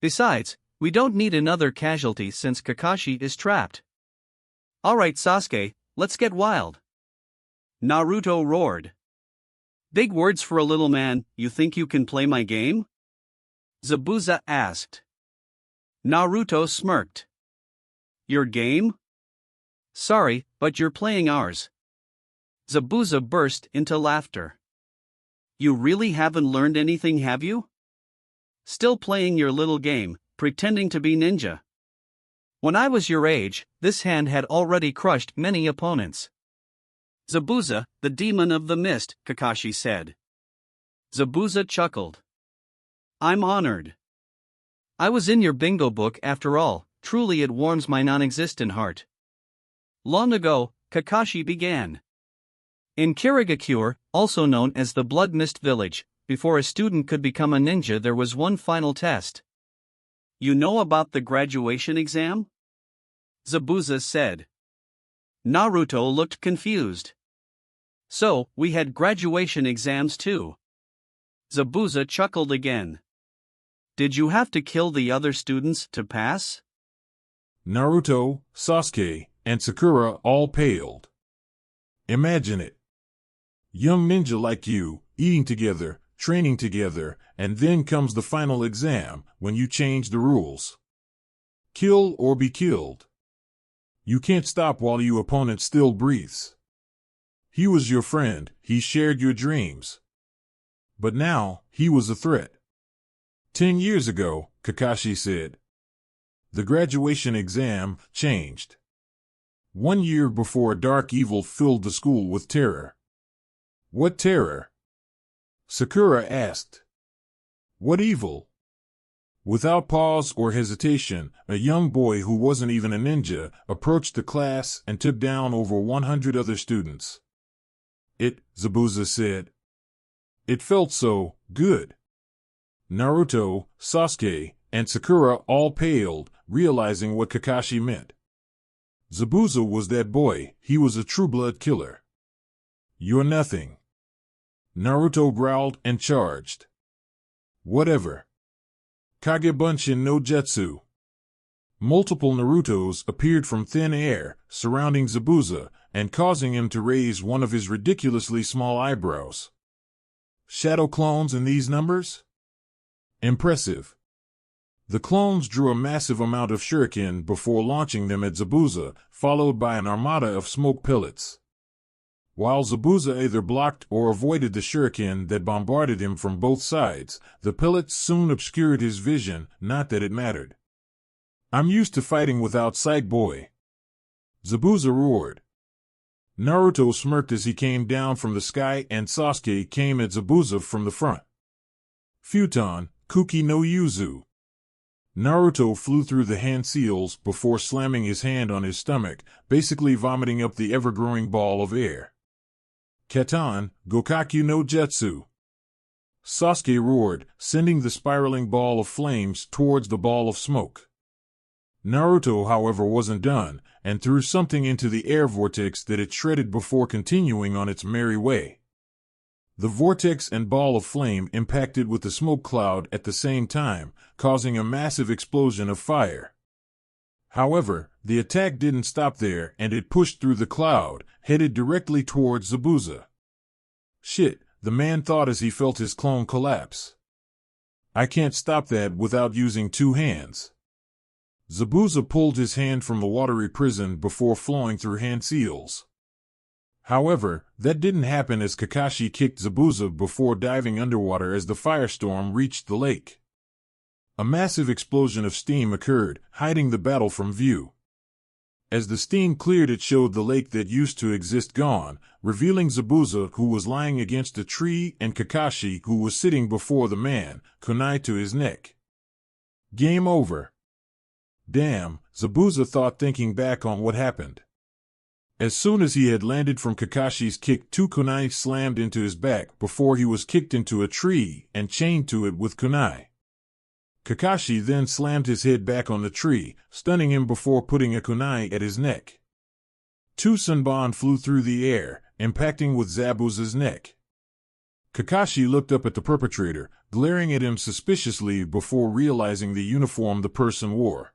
S4: Besides, we don't need another casualty since Kakashi is trapped. Alright Sasuke, let's get wild. Naruto roared. Big words for a little man, you think you can play my game? Zabuza asked. Naruto smirked. Your game? Sorry, but you're playing ours. Zabuza burst into laughter. You really haven't learned anything, have you? Still playing your little game, pretending to be ninja. When I was your age, this hand had already crushed many opponents. Zabuza, the demon of the mist, Kakashi said. Zabuza chuckled. I'm honored. I was in your bingo book after all, truly it warms my non-existent heart. Long ago, Kakashi began. In Kirigakure, also known as the Blood Mist Village, before a student could become a ninja there was one final test. You know about the graduation exam? Zabuza said. Naruto looked confused. So, we had graduation exams too. Zabuza chuckled again. Did you have to kill the other students to pass?
S2: Naruto, Sasuke, and Sakura all paled. Imagine it. Young ninja like you, eating together, training together, and then comes the final exam, when you change the rules. Kill or be killed. You can't stop while your opponent still breathes. He was your friend, he shared your dreams. But now, he was a threat. 10 years ago, Kakashi said. The graduation exam changed. 1 year before a dark evil filled the school with terror. What terror? Sakura asked. What evil? Without pause or hesitation, a young boy who wasn't even a ninja approached the class and took down over 100 other students. Zabuza said. It felt so good. Naruto, Sasuke, and Sakura all paled, realizing what Kakashi meant. Zabuza was that boy, he was a true-blood killer. You're nothing. Naruto growled and charged. Whatever. Kagebunshin no Jutsu. Multiple Narutos appeared from thin air, surrounding Zabuza, and causing him to raise one of his ridiculously small eyebrows. Shadow clones in these numbers? Impressive. The clones drew a massive amount of shuriken before launching them at Zabuza, followed by an armada of smoke pellets. While Zabuza either blocked or avoided the shuriken that bombarded him from both sides, the pellets soon obscured his vision, not that it mattered. I'm used to fighting without sight, boy. Zabuza roared. Naruto smirked as he came down from the sky and Sasuke came at Zabuza from the front. Futon, Kuki no Yuzu. Naruto flew through the hand seals before slamming his hand on his stomach, basically vomiting up the ever-growing ball of air. Katan, Gokaku no Jutsu. Sasuke roared, sending the spiraling ball of flames towards the ball of smoke. Naruto, however, wasn't done, and threw something into the air vortex that it shredded before continuing on its merry way. The vortex and ball of flame impacted with the smoke cloud at the same time, causing a massive explosion of fire. However, the attack didn't stop there and it pushed through the cloud, headed directly towards Zabuza. Shit, the man thought as he felt his clone collapse. I can't stop that without using two hands. Zabuza pulled his hand from the watery prison before flowing through hand seals. However, that didn't happen as Kakashi kicked Zabuza before diving underwater as the firestorm reached the lake. A massive explosion of steam occurred, hiding the battle from view. As the steam cleared, it showed the lake that used to exist gone, revealing Zabuza, who was lying against a tree, and Kakashi, who was sitting before the man, kunai to his neck. Game over. Damn, Zabuza thought, thinking back on what happened. As soon as he had landed from Kakashi's kick, two kunai slammed into his back before he was kicked into a tree and chained to it with kunai. Kakashi then slammed his head back on the tree, stunning him before putting a kunai at his neck. Two Senbon flew through the air, impacting with Zabuza's neck. Kakashi looked up at the perpetrator, glaring at him suspiciously before realizing the uniform the person wore.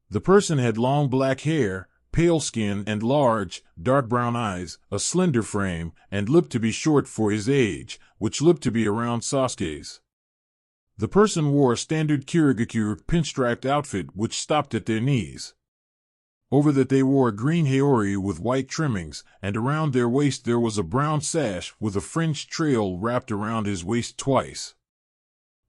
S2: The person had long black hair, pale skin and large, dark brown eyes, a slender frame, and looked to be short for his age, which looked to be around Sasuke's. The person wore a standard Kirigakure pinstriped outfit which stopped at their knees. Over that they wore a green haori with white trimmings, and around their waist there was a brown sash with a fringed trail wrapped around his waist twice.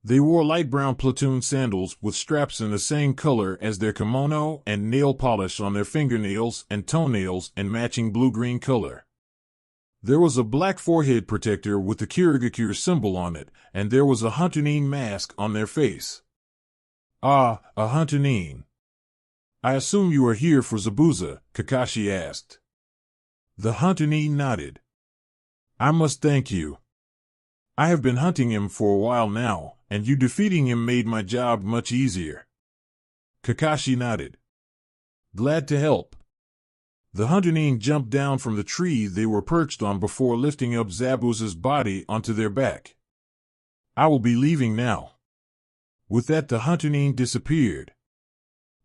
S2: They wore light brown platoon sandals with straps in the same color as their kimono and nail polish on their fingernails and toenails and matching blue-green color. There was a black forehead protector with the Kirigakure symbol on it, and there was a Hunterine mask on their face. Ah, a Hunterine. I assume you are here for Zabuza, Kakashi asked. The Hunterine nodded. I must thank you. I have been hunting him for a while now, and you defeating him made my job much easier. Kakashi nodded. Glad to help. The Hunterine jumped down from the tree they were perched on before lifting up Zabuza's body onto their back. I will be leaving now. With that, the Hunterine disappeared.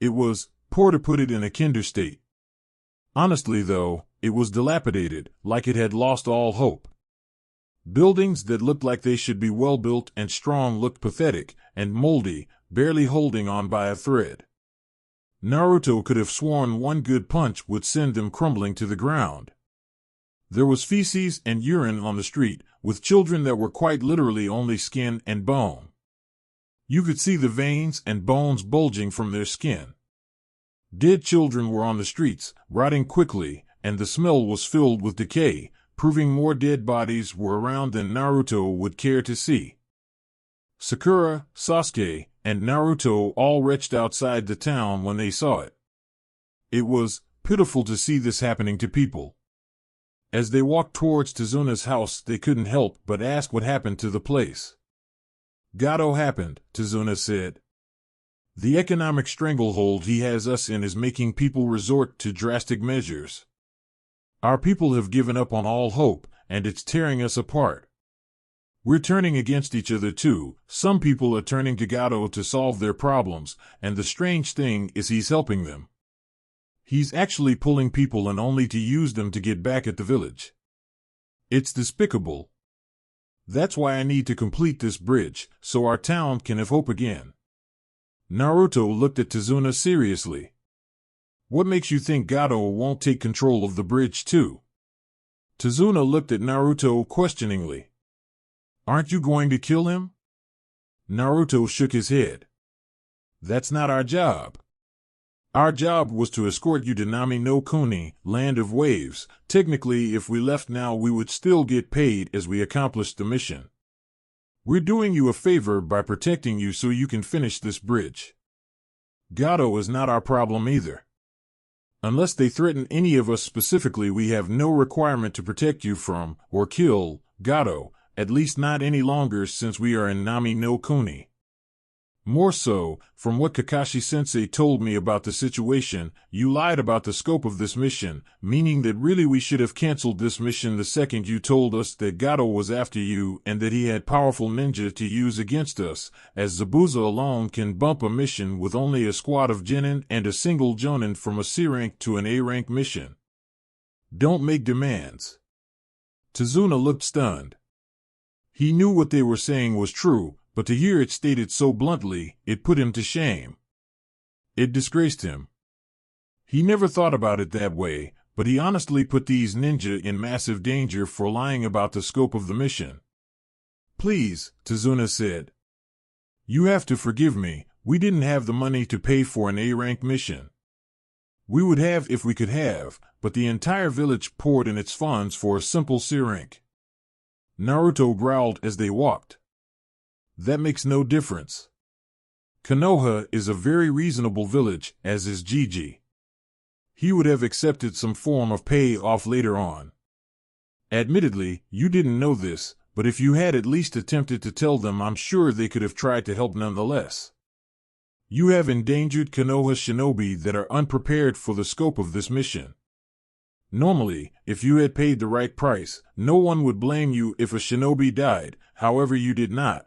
S2: It was poor to put it in a kinder state. Honestly, though, it was dilapidated, like it had lost all hope. Buildings that looked like they should be well built and strong looked pathetic and moldy, barely holding on by a thread. Naruto could have sworn one good punch would send them crumbling to the ground. There was feces and urine on the street, with children that were quite literally only skin and bone. You could see the veins and bones bulging from their skin. Dead children were on the streets, rotting quickly, and the smell was filled with decay, proving more dead bodies were around than Naruto would care to see. Sakura, Sasuke, and Naruto all retched outside the town when they saw it. It was pitiful to see this happening to people. As they walked towards Tazuna's house, they couldn't help but ask what happened to the place. Gato happened, Tazuna said. The economic stranglehold he has us in is making people resort to drastic measures. Our people have given up on all hope, and it's tearing us apart. We're turning against each other too. Some people are turning to Gato to solve their problems, and the strange thing is he's helping them. He's actually pulling people in only to use them to get back at the village. It's despicable. That's why I need to complete this bridge, so our town can have hope again. Naruto looked at Tazuna seriously. What makes you think Gato won't take control of the bridge too? Tazuna looked at Naruto questioningly. Aren't you going to kill him? Naruto shook his head. That's not our job. Our job was to escort you to Nami no Kuni, Land of Waves. Technically, if we left now, we would still get paid as we accomplished the mission. We're doing you a favor by protecting you so you can finish this bridge. Gato is not our problem either. Unless they threaten any of us specifically, we have no requirement to protect you from, or kill, Gato, at least not any longer since we are in Nami no Kuni. More so, from what Kakashi-sensei told me about the situation, you lied about the scope of this mission, meaning that really we should have canceled this mission the second you told us that Gato was after you and that he had powerful ninja to use against us, as Zabuza alone can bump a mission with only a squad of Genin and a single Jonin from a C-rank to an A-rank mission. Don't make demands. Tazuna looked stunned. He knew what they were saying was true, but to hear it stated so bluntly, it put him to shame. It disgraced him. He never thought about it that way, but he honestly put these ninja in massive danger for lying about the scope of the mission. Please, Tazuna said. You have to forgive me, we didn't have the money to pay for an A-rank mission. We would have if we could have, but the entire village poured in its funds for a simple C-rank. Naruto growled as they walked. That makes no difference. Konoha is a very reasonable village, as is Jiji. He would have accepted some form of payoff later on. Admittedly, you didn't know this, but if you had at least attempted to tell them, I'm sure they could have tried to help nonetheless. You have endangered Konoha shinobi that are unprepared for the scope of this mission. Normally, if you had paid the right price, no one would blame you if a shinobi died, however you did not.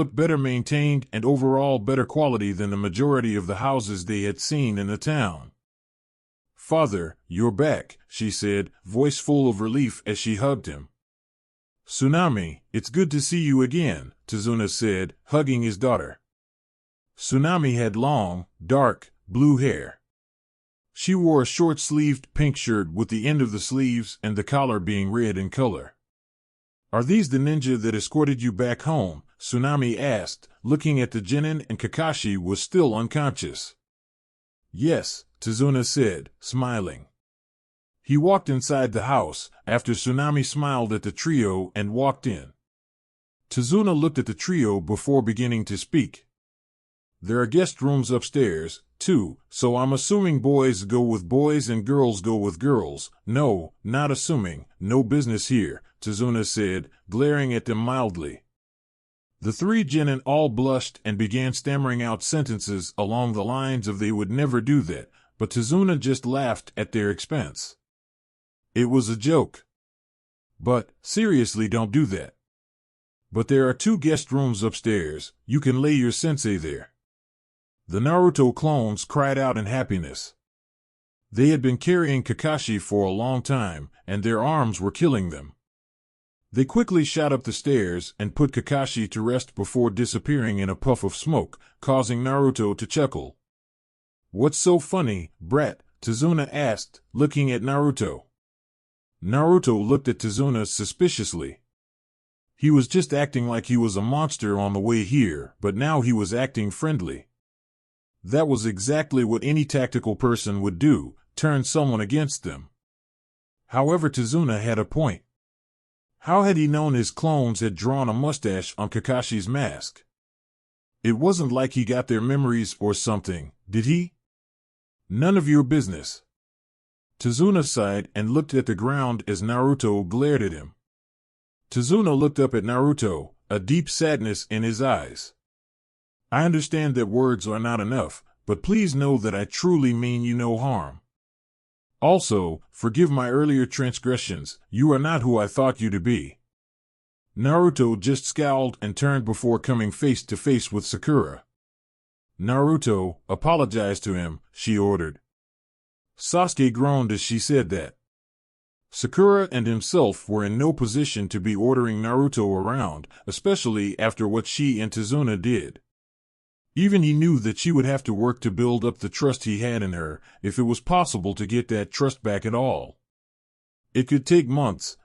S2: looked better maintained and overall better quality than the majority of the houses they had seen in the town. "Father, you're back," she said, voice full of relief as she hugged him. "Tsunami, it's good to see you again," Tazuna said, hugging his daughter. Tsunami had long, dark, blue hair. She wore a short-sleeved pink shirt with the end of the sleeves and the collar being red in color. "Are these the ninja that escorted you back home?" Tsunami asked, looking at the Genin, and Kakashi was still unconscious. "Yes," Tazuna said, smiling. He walked inside the house, after Tsunami smiled at the trio and walked in. Tazuna looked at the trio before beginning to speak. "There are guest rooms upstairs, too, so I'm assuming boys go with boys and girls go with girls." "No, not assuming, no business here," Tazuna said, glaring at them mildly. The three Genin all blushed and began stammering out sentences along the lines of they would never do that, but Tazuna just laughed at their expense. It was a joke. "But, seriously, don't do that. But there are 2 guest rooms upstairs, you can lay your sensei there." The Naruto clones cried out in happiness. They had been carrying Kakashi for a long time, and their arms were killing them. They quickly shot up the stairs and put Kakashi to rest before disappearing in a puff of smoke, causing Naruto to chuckle. "What's so funny, brat?" Tazuna asked, looking at Naruto. Naruto looked at Tazuna suspiciously. He was just acting like he was a monster on the way here, but now he was acting friendly. That was exactly what any tactical person would do, turn someone against them. However, Tazuna had a point. How had he known his clones had drawn a mustache on Kakashi's mask? It wasn't like he got their memories or something, did he? "None of your business." Tazuna sighed and looked at the ground as Naruto glared at him. Tazuna looked up at Naruto, a deep sadness in his eyes. "I understand that words are not enough, but please know that I truly mean you no harm. Also, forgive my earlier transgressions, you are not who I thought you to be." Naruto just scowled and turned before coming face to face with Sakura. "Naruto, apologize to him," she ordered. Sasuke groaned as she said that. Sakura and himself were in no position to be ordering Naruto around, especially after what she and Tazuna did. Even he knew that she would have to work to build up the trust he had in her, if it was possible to get that trust back at all. It could take months,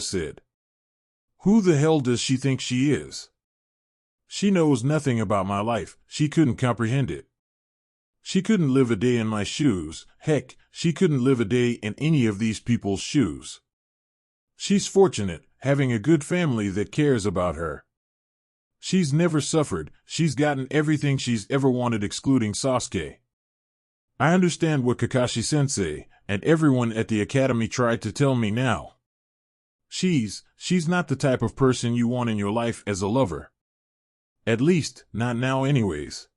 S2: Sakura said. Who the hell does she think she is? She knows nothing about my life, she couldn't comprehend it. She couldn't live a day in my shoes, heck, she couldn't live a day in any of these people's shoes. She's fortunate, having a good family that cares about her. She's never suffered, she's gotten everything she's ever wanted excluding Sasuke. I understand what Kakashi-sensei and everyone at the academy tried to tell me now. She's not the type of person you want in your life as a lover. At least, not now anyways.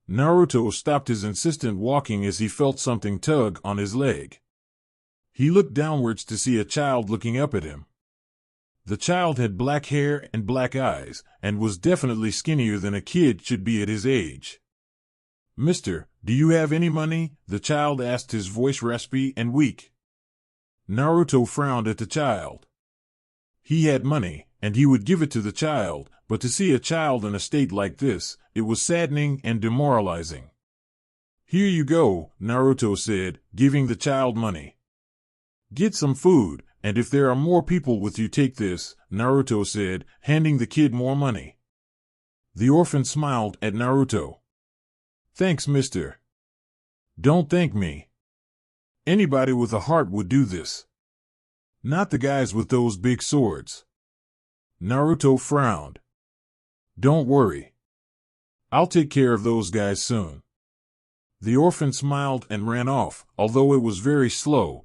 S2: Naruto stopped his insistent walking as he felt something tug on his leg. He looked downwards to see a child looking up at him. The child had black hair and black eyes, and was definitely skinnier than a kid should be at his age. Mister, do you have any money? The child asked, his voice raspy and weak. Naruto frowned at the child. He had money, and he would give it to the child, but to see a child in a state like this, it was saddening and demoralizing. Here you go, Naruto said, giving the child money. Get some food, and if there are more people with you, take this, Naruto said, handing the kid more money. The orphan smiled at Naruto. Thanks, mister. Don't thank me. Anybody with a heart would do this. Not the guys with those big swords. Naruto frowned. Don't worry. I'll take care of those guys soon. The orphan smiled and ran off, although it was very slow,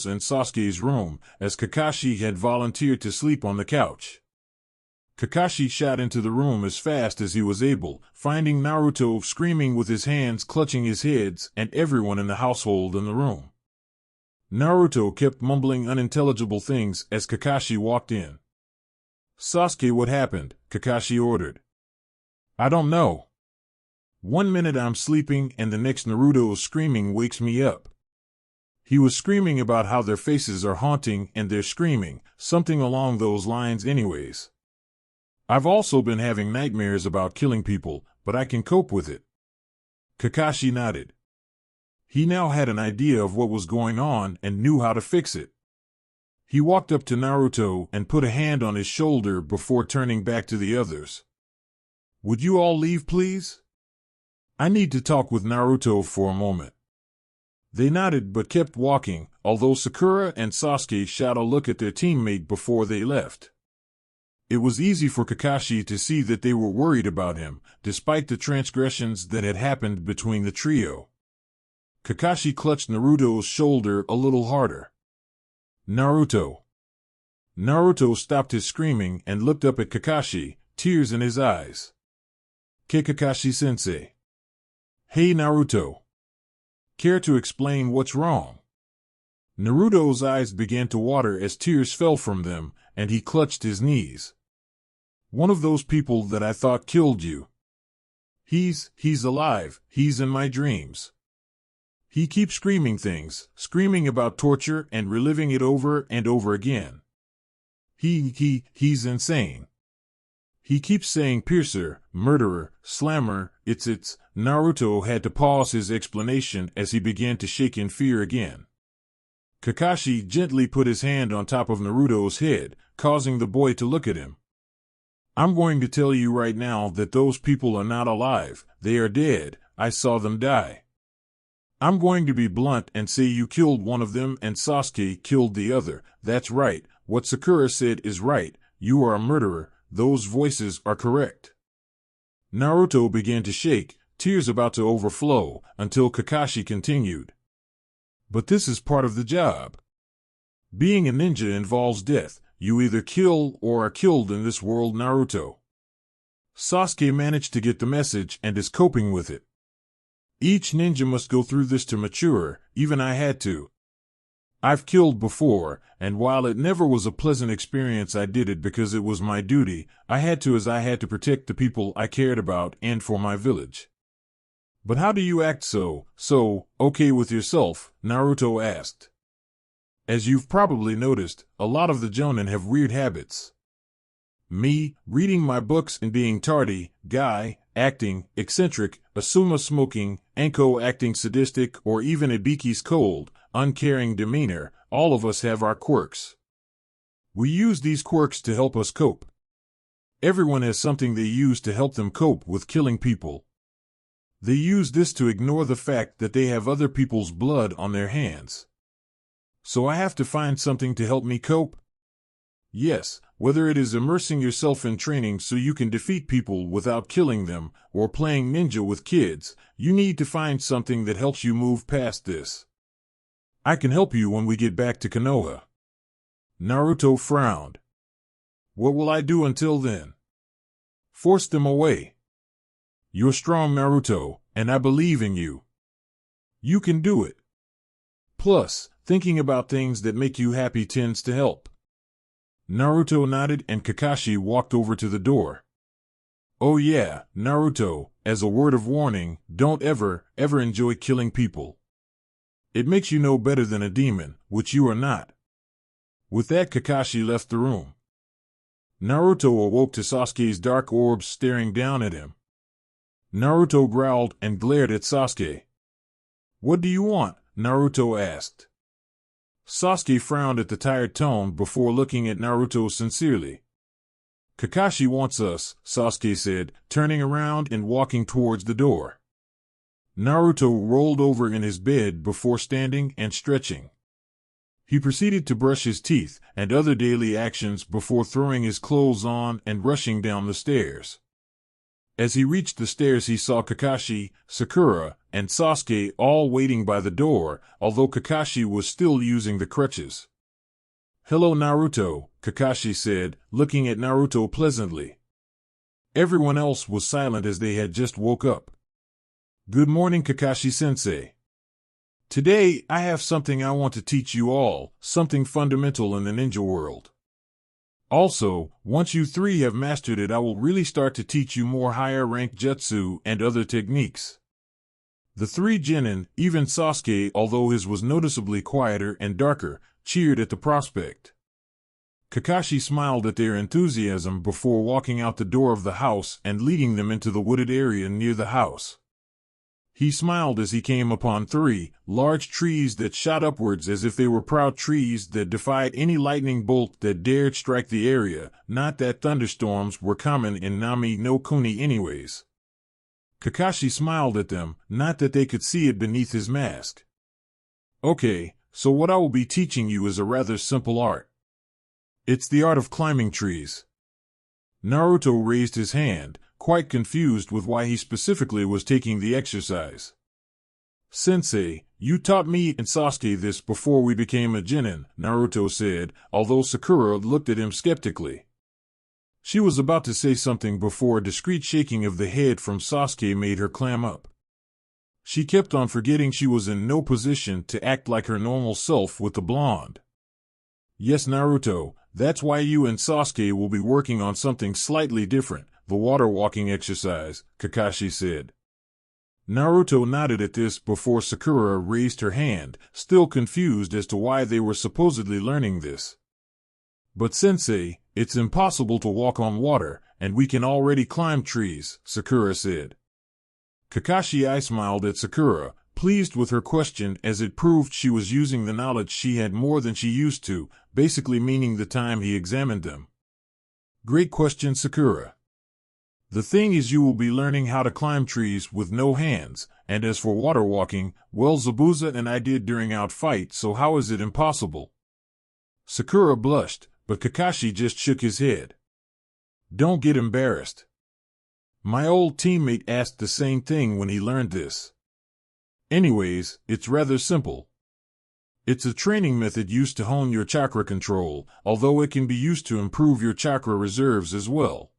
S2: Naruto's and Sasuke's room, as Kakashi had volunteered to sleep on the couch. Kakashi shot into the room as fast as he was able, finding Naruto screaming with his hands clutching his heads and everyone in the household in the room. Naruto kept mumbling unintelligible things as Kakashi walked in. "Sasuke, what happened?" Kakashi ordered. "I don't know. One minute I'm sleeping and the next Naruto's screaming wakes me up." He was screaming about how their faces are haunting and they're screaming, something along those lines anyways. "I've also been having nightmares about killing people, but I can cope with it." Kakashi nodded. He now had an idea of what was going on and knew how to fix it. He walked up to Naruto and put a hand on his shoulder before turning back to the others. "Would you all leave, please? I need to talk with Naruto for a moment." They nodded but kept walking, although Sakura and Sasuke shot a look at their teammate before they left. It was easy for Kakashi to see that they were worried about him, despite the transgressions that had happened between the trio. Kakashi clutched Naruto's shoulder a little harder. "Naruto." Naruto stopped his screaming and looked up at Kakashi, tears in his eyes. "Kakashi-sensei." "Hey Naruto. Care to explain what's wrong?" Naruto's eyes began to water as tears fell from them, and he clutched his knees. "One of those people that I thought killed you. He's alive, he's in my dreams. He keeps screaming things, screaming about torture and reliving it over and over again. He's insane. He keeps saying piercer, murderer, slammer, it's. Naruto had to pause his explanation as he began to shake in fear again. Kakashi gently put his hand on top of Naruto's head, causing the boy to look at him. "I'm going to tell you right now that those people are not alive, they are dead, I saw them die. I'm going to be blunt and say you killed one of them and Sasuke killed the other. That's right, what Sakura said is right, you are a murderer, those voices are correct." Naruto began to shake, tears about to overflow, until Kakashi continued. "But this is part of the job. Being a ninja involves death. You either kill or are killed in this world, Naruto." Sasuke managed to get the message and is coping with it. "Each ninja must go through this to mature, even I had to. I've killed before, and while it never was a pleasant experience, I did it because it was my duty. I had to protect the people I cared about and for my village." "But how do you act so okay with yourself?" Naruto asked. "As you've probably noticed, a lot of the Jonin have weird habits. Me, reading my books and being tardy, Guy, acting eccentric, Asuma smoking, Anko acting sadistic, or even Ibiki's cold, uncaring demeanor, all of us have our quirks. We use these quirks to help us cope. Everyone has something they use to help them cope with killing people. They use this to ignore the fact that they have other people's blood on their hands. So I have to find something to help me cope. Yes, whether it is immersing yourself in training so you can defeat people without killing them, or playing ninja with kids, you need to find something that helps you move past this. I can help you when we get back to Konoha." Naruto frowned. "What will I do until then?" "Force them away. You're strong, Naruto, and I believe in you. You can do it. Plus, thinking about things that make you happy tends to help." Naruto nodded and Kakashi walked over to the door. "Oh yeah, Naruto, as a word of warning, don't ever enjoy killing people. It makes you no better than a demon, which you are not." With that, Kakashi left the room. Naruto awoke to Sasuke's dark orbs staring down at him. Naruto growled and glared at Sasuke. "What do you want?" Naruto asked. Sasuke frowned at the tired tone before looking at Naruto sincerely. "Kakashi wants us," Sasuke said, turning around and walking towards the door. Naruto rolled over in his bed before standing and stretching. He proceeded to brush his teeth and other daily actions before throwing his clothes on and rushing down the stairs. As he reached the stairs, he saw Kakashi, Sakura, and Sasuke all waiting by the door, although Kakashi was still using the crutches. Hello Naruto, Kakashi said, looking at Naruto pleasantly. Everyone else was silent as they had just woke up. Good morning, Kakashi-sensei. Today, I have something I want to teach you all, something fundamental in the ninja world. Also, once you three have mastered it, I will really start to teach you more higher-ranked jutsu and other techniques. The three Genin, even Sasuke, although his was noticeably quieter and darker, cheered at the prospect. Kakashi smiled at their enthusiasm before walking out the door of the house and leading them into the wooded area near the house. He smiled as he came upon three large trees that shot upwards as if they were proud trees that defied any lightning bolt that dared strike the area, not that thunderstorms were common in Nami no Kuni anyways. Kakashi smiled at them, not that they could see it beneath his mask. Okay, so what I will be teaching you is a rather simple art. It's the art of climbing trees. Naruto raised his hand, quite confused with why he specifically was taking the exercise. Sensei, you taught me and Sasuke this before we became a Genin, Naruto said, although Sakura looked at him skeptically. She was about to say something before a discreet shaking of the head from Sasuke made her clam up. She kept on forgetting she was in no position to act like her normal self with the blonde. Yes, Naruto, that's why you and Sasuke will be working on something slightly different. The water walking exercise, Kakashi said. Naruto nodded at this before Sakura raised her hand, still confused as to why they were supposedly learning this. But sensei, it's impossible to walk on water, and we can already climb trees, Sakura said. Kakashi smiled at Sakura, pleased with her question as it proved she was using the knowledge she had more than she used to, basically meaning the time he examined them. Great question, Sakura. The thing is you will be learning how to climb trees with no hands, and as for water walking, well Zabuza and I did during our fight, so how is it impossible? Sakura blushed, but Kakashi just shook his head. Don't get embarrassed. My old teammate asked the same thing when he learned this. Anyways, it's rather simple. It's a training method used to hone your chakra control, although it can be used to improve your chakra reserves as well.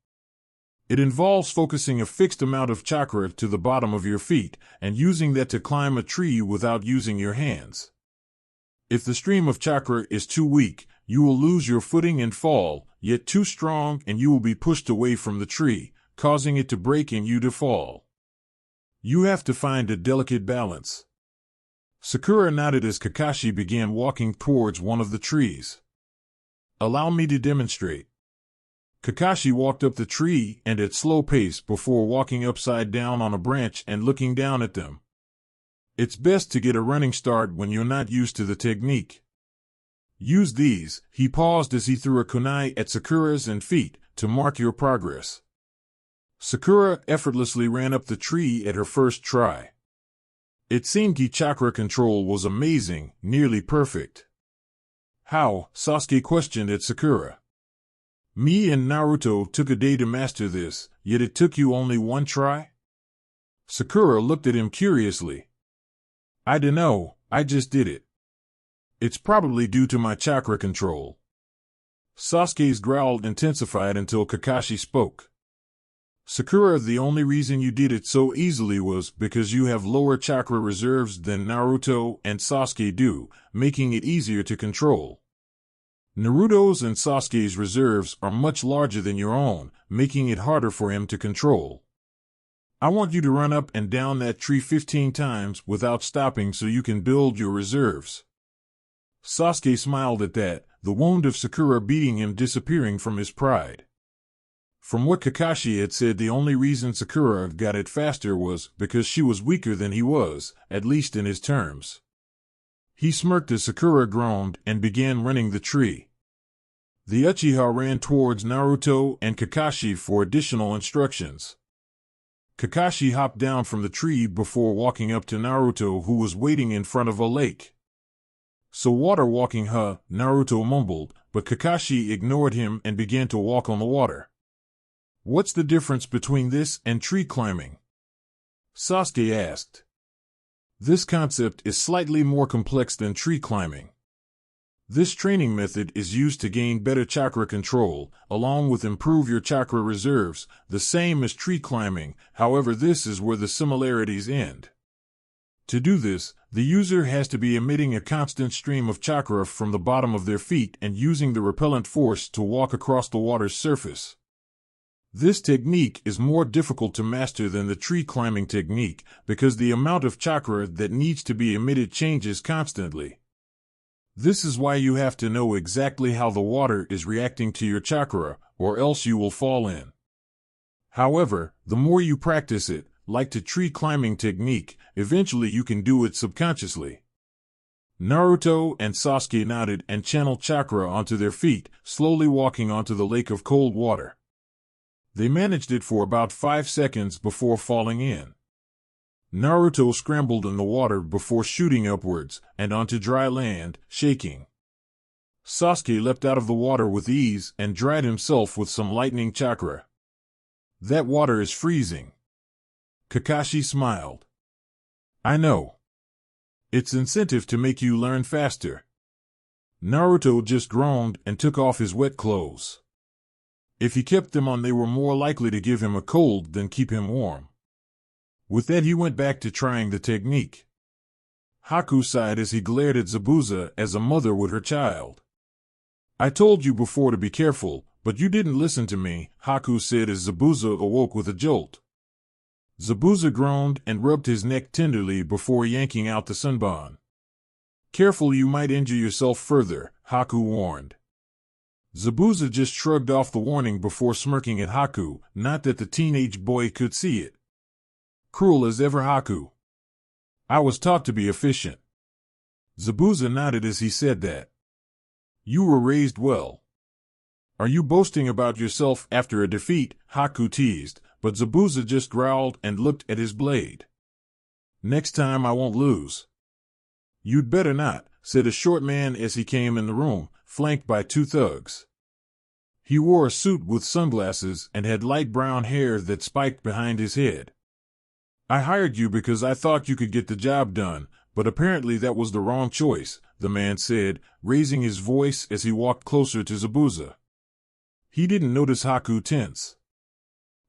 S2: It involves focusing a fixed amount of chakra to the bottom of your feet, and using that to climb a tree without using your hands. If the stream of chakra is too weak, you will lose your footing and fall, yet too strong and you will be pushed away from the tree, causing it to break and you to fall. You have to find a delicate balance. Sakura nodded as Kakashi began walking towards one of the trees. Allow me to demonstrate. Kakashi walked up the tree and at slow pace before walking upside down on a branch and looking down at them. It's best to get a running start when you're not used to the technique. Use these, he paused as he threw a kunai at Sakura's feet, to mark your progress. Sakura effortlessly ran up the tree at her first try. It seemed her chakra control was amazing, nearly perfect. How? Sasuke questioned at Sakura. Me and Naruto took a day to master this, yet it took you only one try? Sakura looked at him curiously. I dunno, I just did it. It's probably due to my chakra control. Sasuke's growl intensified until Kakashi spoke. Sakura, the only reason you did it so easily was because you have lower chakra reserves than Naruto and Sasuke do, making it easier to control. Naruto's and Sasuke's reserves are much larger than your own, making it harder for him to control. I want you to run up and down that tree 15 times without stopping so you can build your reserves. Sasuke smiled at that, the wound of Sakura beating him disappearing from his pride. From what Kakashi had said, the only reason Sakura got it faster was because she was weaker than he was, at least in his terms. He smirked as Sakura groaned and began running the tree. The Uchiha ran towards Naruto and Kakashi for additional instructions. Kakashi hopped down from the tree before walking up to Naruto, who was waiting in front of a lake. So water walking, huh? Naruto mumbled, but Kakashi ignored him and began to walk on the water. What's the difference between this and tree climbing? Sasuke asked. This concept is slightly more complex than tree climbing. This training method is used to gain better chakra control, along with improve your chakra reserves, the same as tree climbing. However, this is where the similarities end. To do this, the user has to be emitting a constant stream of chakra from the bottom of their feet and using the repellent force to walk across the water's surface. This technique is more difficult to master than the tree climbing technique because the amount of chakra that needs to be emitted changes constantly. This is why you have to know exactly how the water is reacting to your chakra, or else you will fall in. However, the more you practice it, like the tree climbing technique, eventually you can do it subconsciously. Naruto and Sasuke nodded and channeled chakra onto their feet, slowly walking onto the lake of cold water. They managed it for about 5 seconds before falling in. Naruto scrambled in the water before shooting upwards and onto dry land, shaking. Sasuke leapt out of the water with ease and dried himself with some lightning chakra. That water is freezing. Kakashi smiled. I know. It's incentive to make you learn faster. Naruto just groaned and took off his wet clothes. If he kept them on, they were more likely to give him a cold than keep him warm. With that, he went back to trying the technique. Haku sighed as he glared at Zabuza as a mother would her child. I told you before to be careful, but you didn't listen to me, Haku said as Zabuza awoke with a jolt. Zabuza groaned and rubbed his neck tenderly before yanking out the sunbonn. Careful, you might injure yourself further, Haku warned. Zabuza just shrugged off the warning before smirking at Haku, not that the teenage boy could see it. Cruel as ever, Haku. I was taught to be efficient. Zabuza nodded as he said that. You were raised well. Are you boasting about yourself after a defeat? Haku teased, but Zabuza just growled and looked at his blade. Next time I won't lose. You'd better not, said a short man as he came in the room, flanked by 2 thugs. He wore a suit with sunglasses and had light brown hair that spiked behind his head. I hired you because I thought you could get the job done, but apparently that was the wrong choice, the man said, raising his voice as he walked closer to Zabuza. He didn't notice Haku tense.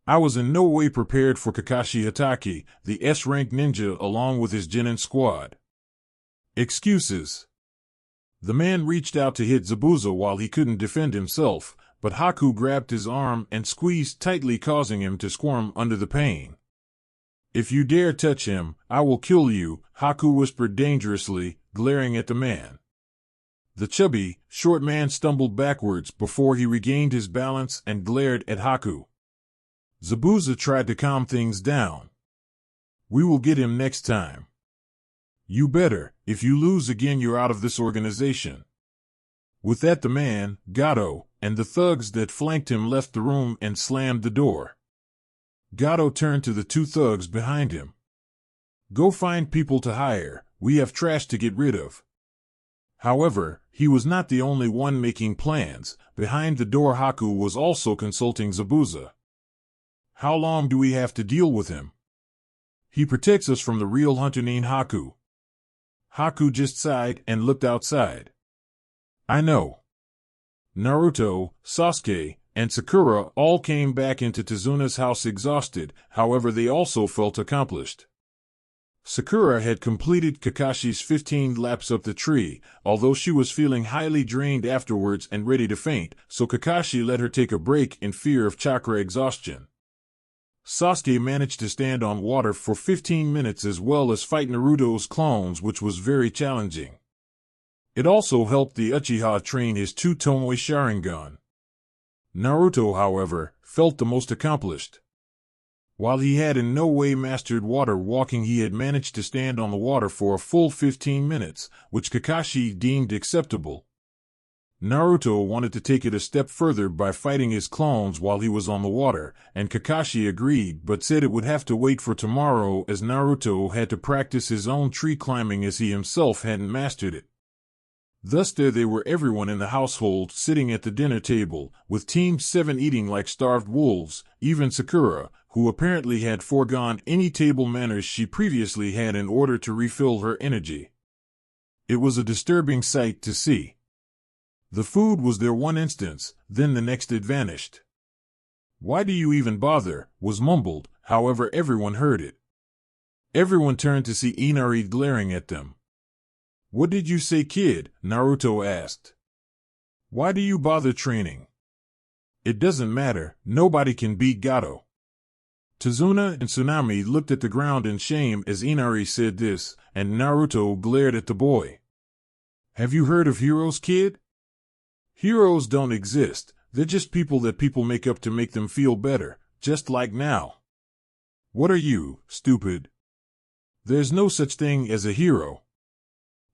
S2: I was in no way prepared for Kakashi Hatake, the S-rank ninja, along with his Genin squad. Excuses. The man reached out to hit Zabuza while he couldn't defend himself, but Haku grabbed his arm and squeezed tightly, causing him to squirm under the pain. If you dare touch him, I will kill you, Haku whispered dangerously, glaring at the man. The chubby, short man stumbled backwards before he regained his balance and glared at Haku. Zabuza tried to calm things down. We will get him next time. You better. If you lose again, you're out of this organization. With that, the man, Gato, and the thugs that flanked him left the room and slammed the door. Gato turned to the 2 thugs behind him. Go find people to hire, we have trash to get rid of. However, he was not the only one making plans. Behind the door, Haku was also consulting Zabuza. How long do we have to deal with him? He protects us from the real hunter named Haku. Haku just sighed and looked outside. I know. Naruto, Sasuke, and Sakura all came back into Tezuna's house exhausted, however they also felt accomplished. Sakura had completed Kakashi's 15 laps up the tree, although she was feeling highly drained afterwards and ready to faint, so Kakashi let her take a break in fear of chakra exhaustion. Sasuke managed to stand on water for 15 minutes as well as fight Naruto's clones, which was very challenging. It also helped the Uchiha train his 2 Tomoe Sharingan. Naruto, however, felt the most accomplished. While he had in no way mastered water walking, he had managed to stand on the water for a full 15 minutes, which Kakashi deemed acceptable. Naruto wanted to take it a step further by fighting his clones while he was on the water, and Kakashi agreed but said it would have to wait for tomorrow as Naruto had to practice his own tree climbing as he himself hadn't mastered it. Thus there they were, everyone in the household sitting at the dinner table, with Team 7 eating like starved wolves, even Sakura, who apparently had foregone any table manners she previously had in order to refill her energy. It was a disturbing sight to see. The food was their one instance, then the next it vanished. "Why do you even bother?" was mumbled, however everyone heard it. Everyone turned to see Inari glaring at them. "What did you say, kid?" Naruto asked. "Why do you bother training? It doesn't matter, nobody can beat Gato." Tazuna and Tsunami looked at the ground in shame as Inari said this, and Naruto glared at the boy. "Have you heard of heroes, kid? Heroes don't exist, they're just people that people make up to make them feel better, just like now. What are you, stupid? There's no such thing as a hero.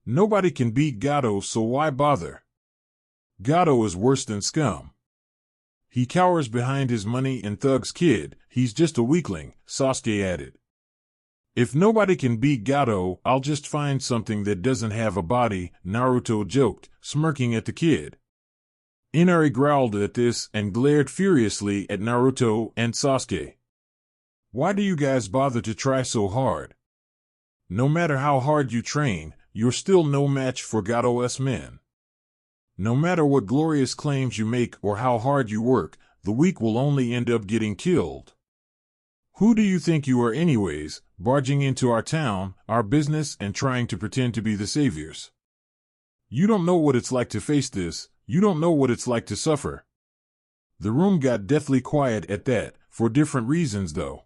S2: Nobody can beat Gato, so why bother? Gato is worse than scum. He cowers behind his money and thugs, kid, he's just a weakling," Sasuke added. "If nobody can beat Gato, I'll just find something that doesn't have a body," Naruto joked, smirking at the kid. Inari growled at this and glared furiously at Naruto and Sasuke. "Why do you guys bother to try so hard? No matter how hard you train, you're still no match for Gato's men. No matter what glorious claims you make or how hard you work, the weak will only end up getting killed. Who do you think you are anyways, barging into our town, our business, and trying to pretend to be the saviors? You don't know what it's like to face this, you don't know what it's like to suffer." The room got deathly quiet at that, for different reasons though.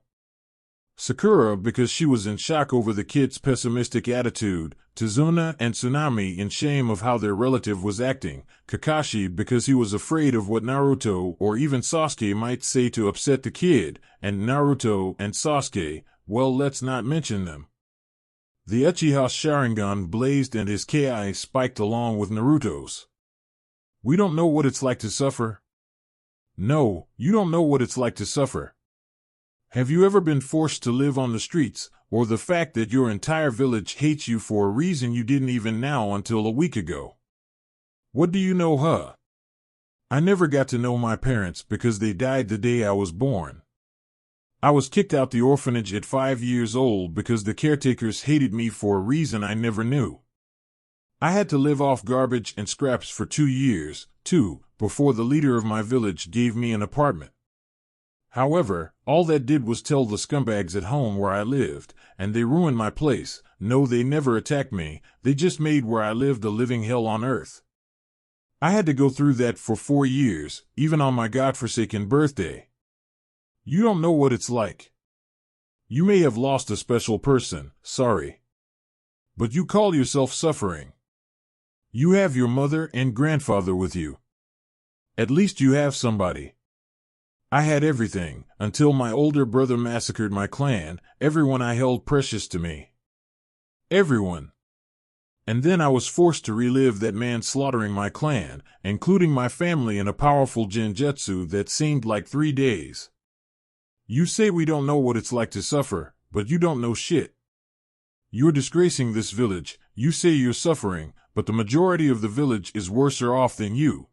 S2: Sakura because she was in shock over the kid's pessimistic attitude, Tazuna and Tsunami in shame of how their relative was acting, Kakashi because he was afraid of what Naruto or even Sasuke might say to upset the kid, and Naruto and Sasuke, well, let's not mention them. The Uchiha Sharingan blazed and his Ki spiked along with Naruto's. "We don't know what it's like to suffer." "No, you don't know what it's like to suffer. Have you ever been forced to live on the streets, or the fact that your entire village hates you for a reason you didn't even know until a week ago? What do you know, huh? I never got to know my parents because they died the day I was born. I was kicked out the orphanage at 5 years old because the caretakers hated me for a reason I never knew. I had to live off garbage and scraps for 2 years, too, before the leader of my village gave me an apartment. However, all that did was tell the scumbags at home where I lived, and they ruined my place. No, they never attacked me, they just made where I lived a living hell on earth. I had to go through that for 4 years, even on my godforsaken birthday. You don't know what it's like. You may have lost a special person, sorry. But you call yourself suffering. You have your mother and grandfather with you. At least you have somebody. I had everything, until my older brother massacred my clan, everyone I held precious to me. Everyone. And then I was forced to relive that man slaughtering my clan, including my family in a powerful genjutsu that seemed like 3 days. You say we don't know what it's like to suffer, but you don't know shit. You're disgracing this village, you say you're suffering, but the majority of the village is worser off than you.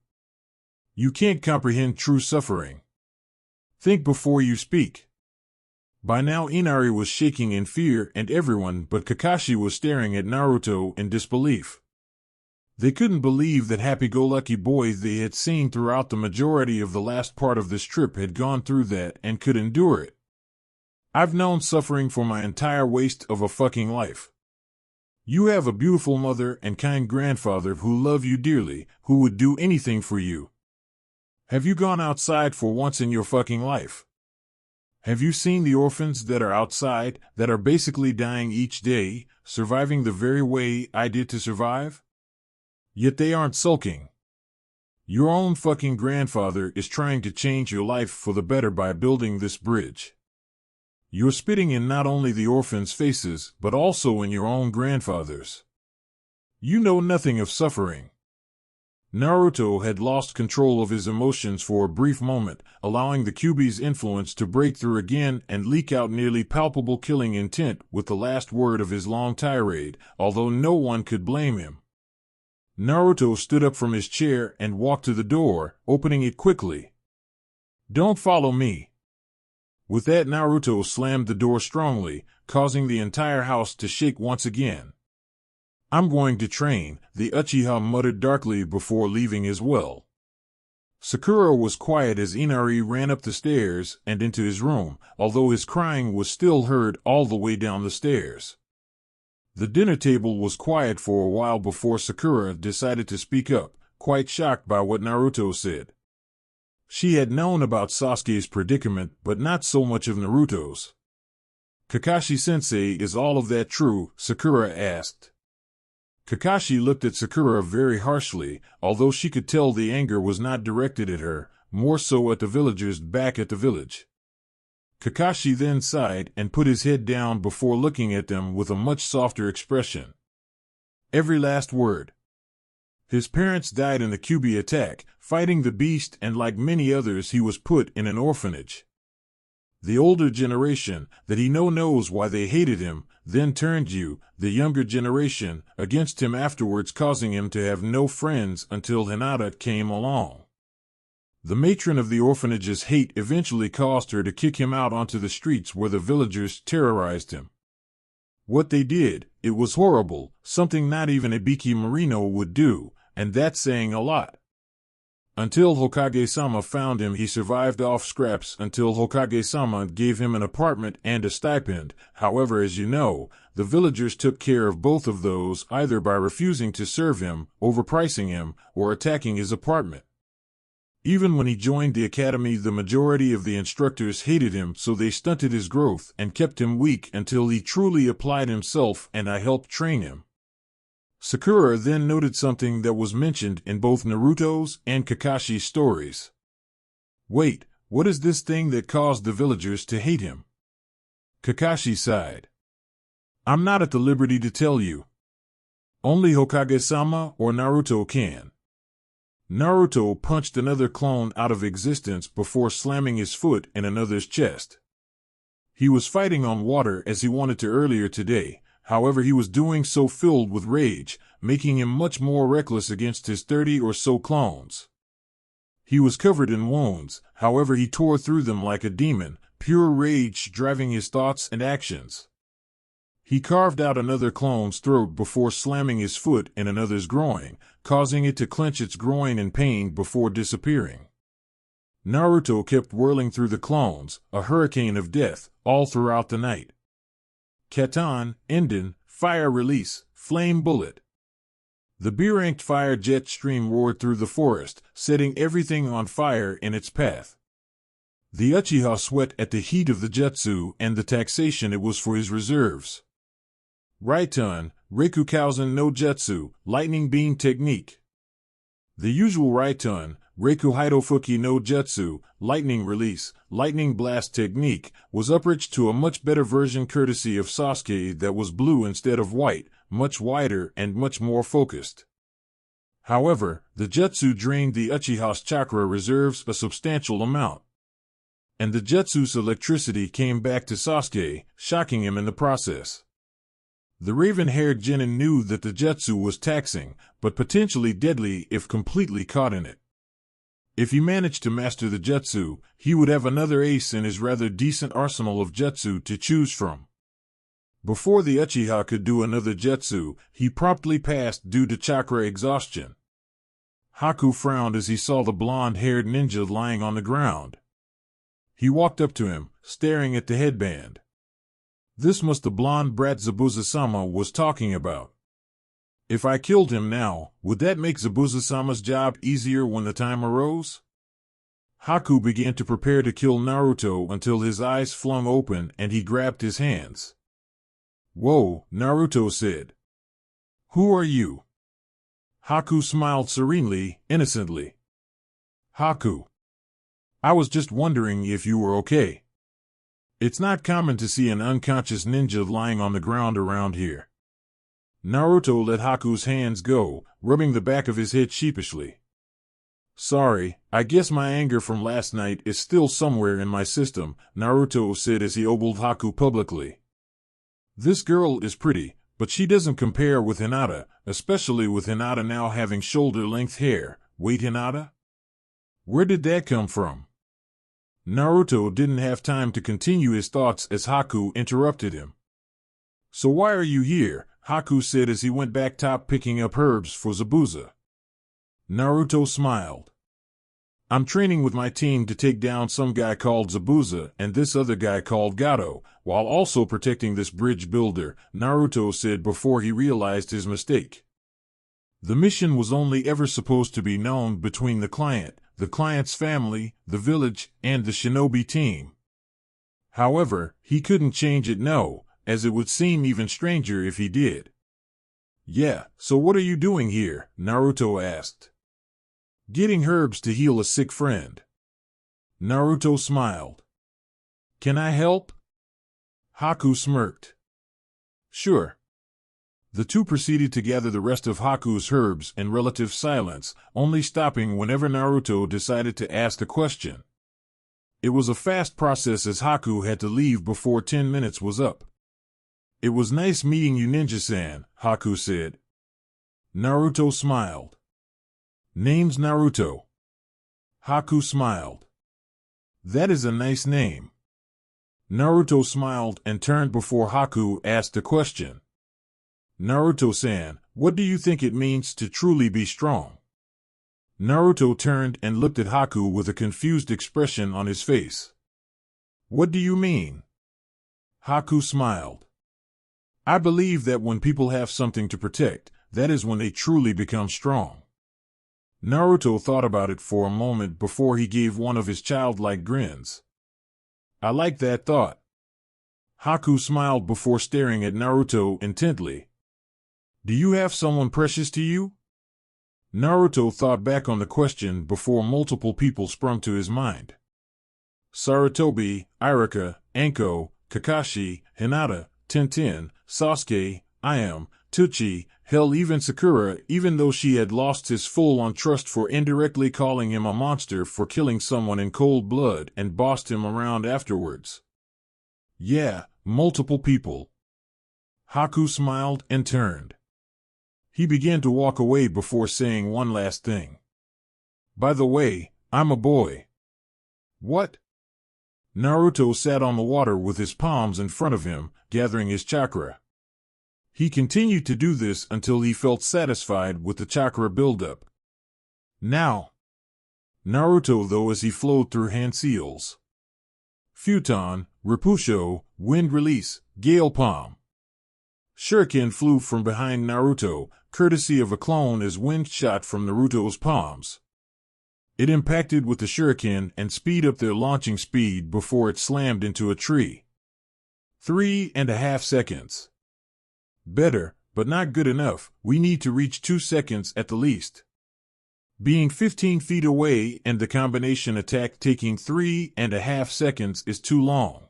S2: You can't comprehend true suffering. Think before you speak. By now Inari was shaking in fear and everyone but Kakashi was staring at Naruto in disbelief. They couldn't believe that happy-go-lucky boy they had seen throughout the majority of the last part of this trip had gone through that and could endure it. I've known suffering for my entire waste of a fucking life. You have a beautiful mother and kind grandfather who love you dearly, who would do anything for you. Have you gone outside for once in your fucking life? Have you seen the orphans that are outside, that are basically dying each day, surviving the very way I did to survive? Yet they aren't sulking. Your own fucking grandfather is trying to change your life for the better by building this bridge. You're spitting in not only the orphans' faces, but also in your own grandfather's. You know nothing of suffering. Naruto had lost control of his emotions for a brief moment, allowing the Kyuubi's influence to break through again and leak out nearly palpable killing intent with the last word of his long tirade, although no one could blame him. Naruto stood up from his chair and walked to the door, opening it quickly. Don't follow me. With that, Naruto slammed the door strongly, causing the entire house to shake once again. I'm going to train, the Uchiha muttered darkly before leaving his well. Sakura was quiet as Inari ran up the stairs and into his room, although his crying was still heard all the way down the stairs. The dinner table was quiet for a while before Sakura decided to speak up, quite shocked by what Naruto said. She had known about Sasuke's predicament, but not so much of Naruto's. Kakashi-sensei, is all of that true? Sakura asked. Kakashi looked at Sakura very harshly, although she could tell the anger was not directed at her, more so at the villagers back at the village. Kakashi then sighed and put his head down before looking at them with a much softer expression. Every last word. His parents died in the Kyuubi attack, fighting the beast, and like many others he was put in an orphanage. The older generation, that he knows why they hated him, then turned you, the younger generation, against him afterwards, causing him to have no friends until Hinata came along. The matron of the orphanage's hate eventually caused her to kick him out onto the streets where the villagers terrorized him. What they did, it was horrible, something not even Ibiki Marino would do, and that's saying a lot. Until Hokage-sama found him, he survived off scraps until Hokage-sama gave him an apartment and a stipend. However, as you know, the villagers took care of both of those either by refusing to serve him, overpricing him, or attacking his apartment. Even when he joined the academy, the majority of the instructors hated him, so they stunted his growth and kept him weak until he truly applied himself and I helped train him. Sakura then noted something that was mentioned in both Naruto's and Kakashi's stories. Wait, what is this thing that caused the villagers to hate him? Kakashi sighed. I'm not at the liberty to tell you. Only Hokage-sama or Naruto can. Naruto punched another clone out of existence before slamming his foot in another's chest. He was fighting on water as he wanted to earlier today. However, he was doing so filled with rage, making him much more reckless against his 30 or so clones. He was covered in wounds, however he tore through them like a demon, pure rage driving his thoughts and actions. He carved out another clone's throat before slamming his foot in another's groin, causing it to clench its groin in pain before disappearing. Naruto kept whirling through the clones, a hurricane of death, all throughout the night. Katan, Enden, fire release, flame bullet. The B-ranked fire jet stream roared through the forest, setting everything on fire in its path. The Uchiha sweat at the heat of the jutsu and the taxation it was for his reserves. Raiton, Reikukausen no Jutsu, lightning beam technique. The usual Raiton, Reiku Hidofuki no Jutsu, lightning release, lightning blast technique, was upgraded to a much better version courtesy of Sasuke that was blue instead of white, much wider and much more focused. However, the jutsu drained the Uchiha's chakra reserves a substantial amount. And the jutsu's electricity came back to Sasuke, shocking him in the process. The raven-haired Genin knew that the jutsu was taxing, but potentially deadly if completely caught in it. If he managed to master the jutsu, he would have another ace in his rather decent arsenal of jutsu to choose from. Before the Uchiha could do another jutsu, he promptly passed due to chakra exhaustion. Haku frowned as he saw the blonde-haired ninja lying on the ground. He walked up to him, staring at the headband. This must the blonde brat Zabuza-sama was talking about. If I killed him now, would that make Zabuza-sama's job easier when the time arose? Haku began to prepare to kill Naruto until his eyes flung open and he grabbed his hands. Whoa, Naruto said. Who are you? Haku smiled serenely, innocently. Haku. I was just wondering if you were okay. It's not common to see an unconscious ninja lying on the ground around here. Naruto let Haku's hands go, rubbing the back of his head sheepishly. Sorry, I guess my anger from last night is still somewhere in my system, Naruto said as he ogled Haku publicly. This girl is pretty, but she doesn't compare with Hinata, especially with Hinata now having shoulder-length hair. Wait, Hinata? Where did that come from? Naruto didn't have time to continue his thoughts as Haku interrupted him. So why are you here? Haku said as he went back top picking up herbs for Zabuza. Naruto smiled. I'm training with my team to take down some guy called Zabuza and this other guy called Gato, while also protecting this bridge builder, Naruto said before he realized his mistake. The mission was only ever supposed to be known between the client's family, the village, and the shinobi team. However, he couldn't change it as it would seem even stranger if he did. Yeah, so what are you doing here? Naruto asked. Getting herbs to heal a sick friend. Naruto smiled. Can I help? Haku smirked. Sure. The two proceeded to gather the rest of Haku's herbs in relative silence, only stopping whenever Naruto decided to ask a question. It was a fast process as Haku had to leave before 10 minutes was up. It was nice meeting you, Ninja-san, Haku said. Naruto smiled. Name's Naruto. Haku smiled. That is a nice name. Naruto smiled and turned before Haku asked a question. Naruto-san, what do you think it means to truly be strong? Naruto turned and looked at Haku with a confused expression on his face. What do you mean? Haku smiled. I believe that when people have something to protect, that is when they truly become strong. Naruto thought about it for a moment before he gave one of his childlike grins. I like that thought. Haku smiled before staring at Naruto intently. Do you have someone precious to you? Naruto thought back on the question before multiple people sprung to his mind. Sarutobi, Iruka, Anko, Kakashi, Hinata, Tenten, Sasuke, Tsuchi, hell even Sakura, even though she had lost his full-on trust for indirectly calling him a monster for killing someone in cold blood and bossed him around afterwards. Yeah, multiple people. Haku smiled and turned. He began to walk away before saying one last thing. By the way, I'm a boy. What? Naruto sat on the water with his palms in front of him, gathering his chakra. He continued to do this until he felt satisfied with the chakra buildup. Now. Naruto though as he flowed through hand seals. Futon, Repusho, Wind Release, Gale Palm. Shuriken flew from behind Naruto, courtesy of a clone as wind shot from Naruto's palms. It impacted with the shuriken and speed up their launching speed before it slammed into a tree. 3.5 seconds. Better, but not good enough. We need to reach 2 seconds at the least. Being 15 feet away and the combination attack taking 3.5 seconds is too long.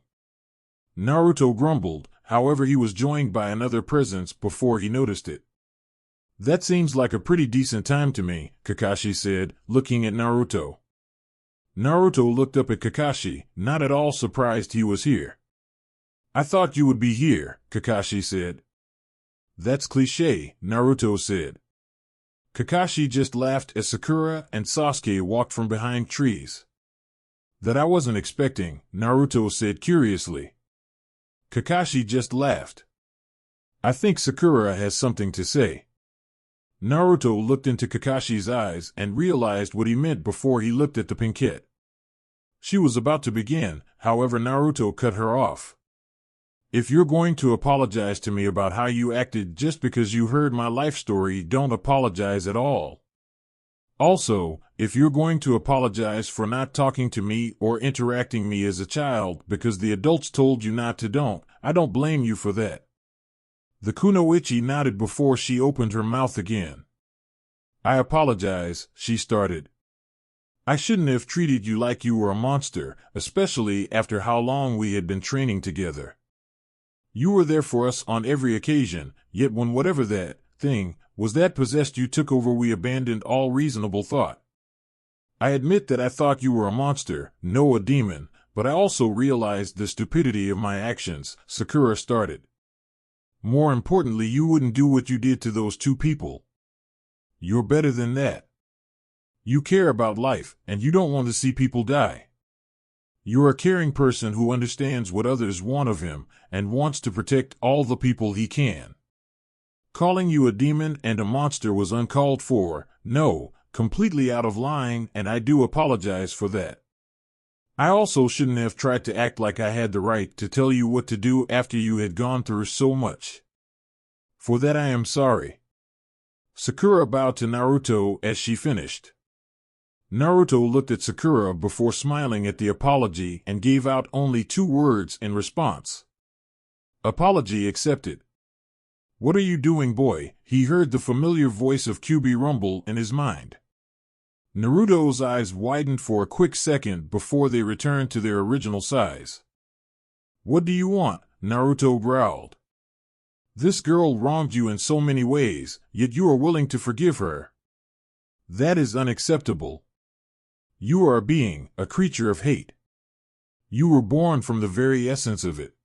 S2: Naruto grumbled, however he was joined by another presence before he noticed it. That seems like a pretty decent time to me, Kakashi said, looking at Naruto. Naruto looked up at Kakashi, not at all surprised he was here. I thought you would be here, Kakashi said. That's cliché, Naruto said. Kakashi just laughed as Sakura and Sasuke walked from behind trees. That I wasn't expecting, Naruto said curiously. Kakashi just laughed. I think Sakura has something to say. Naruto looked into Kakashi's eyes and realized what he meant before he looked at the pinkette. She was about to begin, however Naruto cut her off. If you're going to apologize to me about how you acted just because you heard my life story, don't apologize at all. Also, if you're going to apologize for not talking to me or interacting me as a child because the adults told you not to, I don't blame you for that. The kunoichi nodded before she opened her mouth again. I apologize, she started. I shouldn't have treated you like you were a monster, especially after how long we had been training together. You were there for us on every occasion, yet when whatever that thing was that possessed you took over, we abandoned all reasonable thought. I admit that I thought you were a monster, no a demon, but I also realized the stupidity of my actions, Sakura started. More importantly, you wouldn't do what you did to those two people. You're better than that. You care about life, and you don't want to see people die. You're a caring person who understands what others want of him, and wants to protect all the people he can. Calling you a demon and a monster was uncalled for, no, completely out of line, and I do apologize for that. I also shouldn't have tried to act like I had the right to tell you what to do after you had gone through so much. For that I am sorry. Sakura bowed to Naruto as she finished. Naruto looked at Sakura before smiling at the apology and gave out only 2 words in response. Apology accepted. What are you doing, boy? He heard the familiar voice of Kyuubi rumble in his mind. Naruto's eyes widened for a quick second before they returned to their original size. What do you want? Naruto growled. This girl wronged you in so many ways, yet you are willing to forgive her. That is unacceptable. You are a being, a creature of hate. You were born from the very essence of it.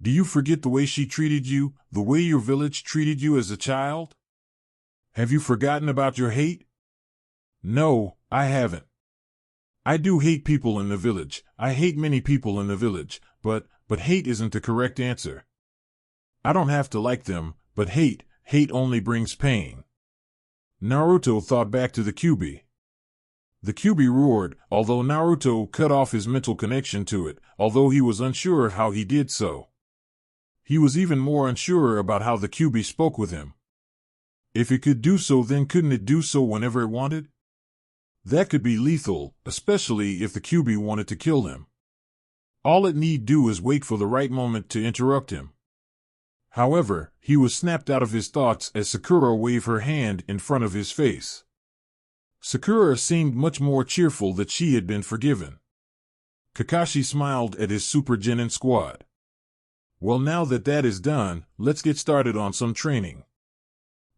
S2: Do you forget the way she treated you, the way your village treated you as a child? Have you forgotten about your hate? No, I haven't. I do hate people in the village. I hate many people in the village, but hate isn't the correct answer. I don't have to like them, but hate only brings pain. Naruto thought back to the Kyuubi. The Kyuubi roared, although Naruto cut off his mental connection to it, although he was unsure how he did so. He was even more unsure about how the Kyuubi spoke with him. If it could do so, then couldn't it do so whenever it wanted? That could be lethal, especially if the Kyuubi wanted to kill him. All it need do is wait for the right moment to interrupt him. However, he was snapped out of his thoughts as Sakura waved her hand in front of his face. Sakura seemed much more cheerful that she had been forgiven. Kakashi smiled at his Super Genin squad. Well, now that is done, let's get started on some training.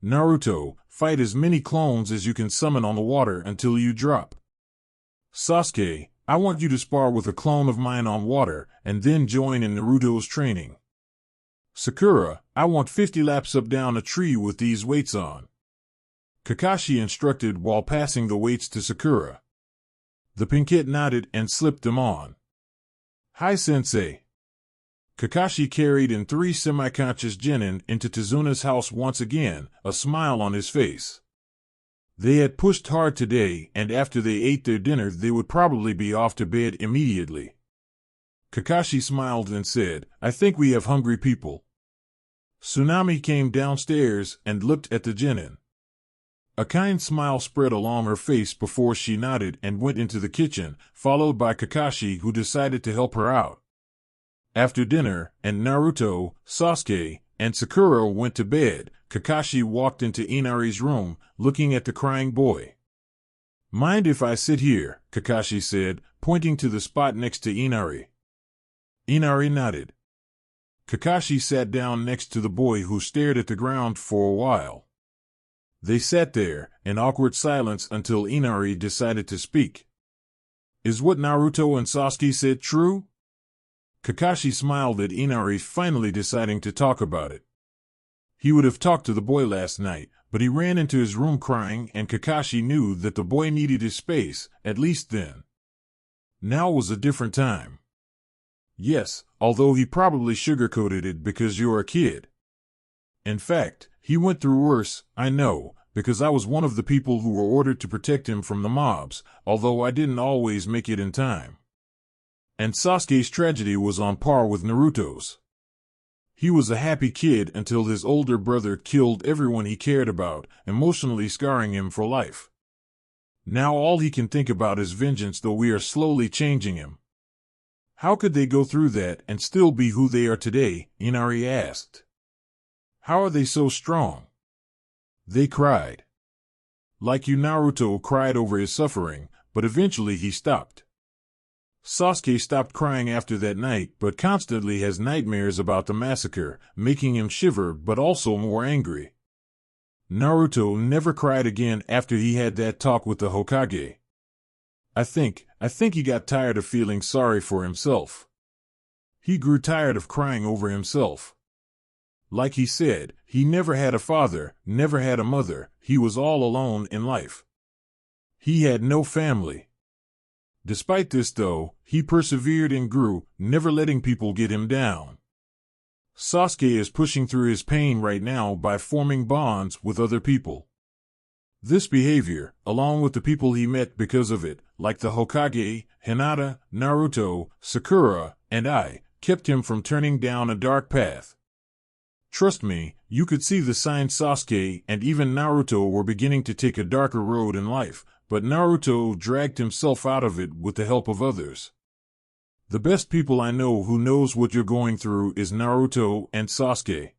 S2: Naruto, fight as many clones as you can summon on the water until you drop. Sasuke, I want you to spar with a clone of mine on water, and then join in Naruto's training. Sakura, I want 50 laps up down a tree with these weights on. Kakashi instructed while passing the weights to Sakura. The pinkette nodded and slipped them on. Hi, sensei. Kakashi carried in 3 semi-conscious genin into Tezuna's house once again, a smile on his face. They had pushed hard today, and after they ate their dinner they would probably be off to bed immediately. Kakashi smiled and said, I think we have hungry people. Tsunami came downstairs and looked at the genin. A kind smile spread along her face before she nodded and went into the kitchen, followed by Kakashi, who decided to help her out. After dinner, and Naruto, Sasuke, and Sakura went to bed, Kakashi walked into Inari's room, looking at the crying boy. Mind if I sit here? Kakashi said, pointing to the spot next to Inari. Inari nodded. Kakashi sat down next to the boy, who stared at the ground for a while. They sat there, in awkward silence, until Inari decided to speak. Is what Naruto and Sasuke said true? Kakashi smiled at Inari finally deciding to talk about it. He would have talked to the boy last night, but he ran into his room crying, and Kakashi knew that the boy needed his space, at least then. Now was a different time. Yes, although he probably sugarcoated it because you're a kid. In fact, he went through worse, I know, because I was one of the people who were ordered to protect him from the mobs, although I didn't always make it in time. And Sasuke's tragedy was on par with Naruto's. He was a happy kid until his older brother killed everyone he cared about, emotionally scarring him for life. Now all he can think about is vengeance, though we are slowly changing him. How could they go through that and still be who they are today? Inari asked. How are they so strong? They cried. Like you, Naruto cried over his suffering, but eventually he stopped. Sasuke stopped crying after that night, but constantly has nightmares about the massacre, making him shiver but also more angry. Naruto never cried again after he had that talk with the Hokage. I think he got tired of feeling sorry for himself. He grew tired of crying over himself. Like he said, he never had a father, never had a mother, he was all alone in life. He had no family. Despite this, though, he persevered and grew, never letting people get him down. Sasuke is pushing through his pain right now by forming bonds with other people. This behavior, along with the people he met because of it, like the Hokage, Hinata, Naruto, Sakura, and I, kept him from turning down a dark path. Trust me, you could see the signs. Sasuke and even Naruto were beginning to take a darker road in life, but Naruto dragged himself out of it with the help of others. The best people I know who knows what you're going through is Naruto and Sasuke.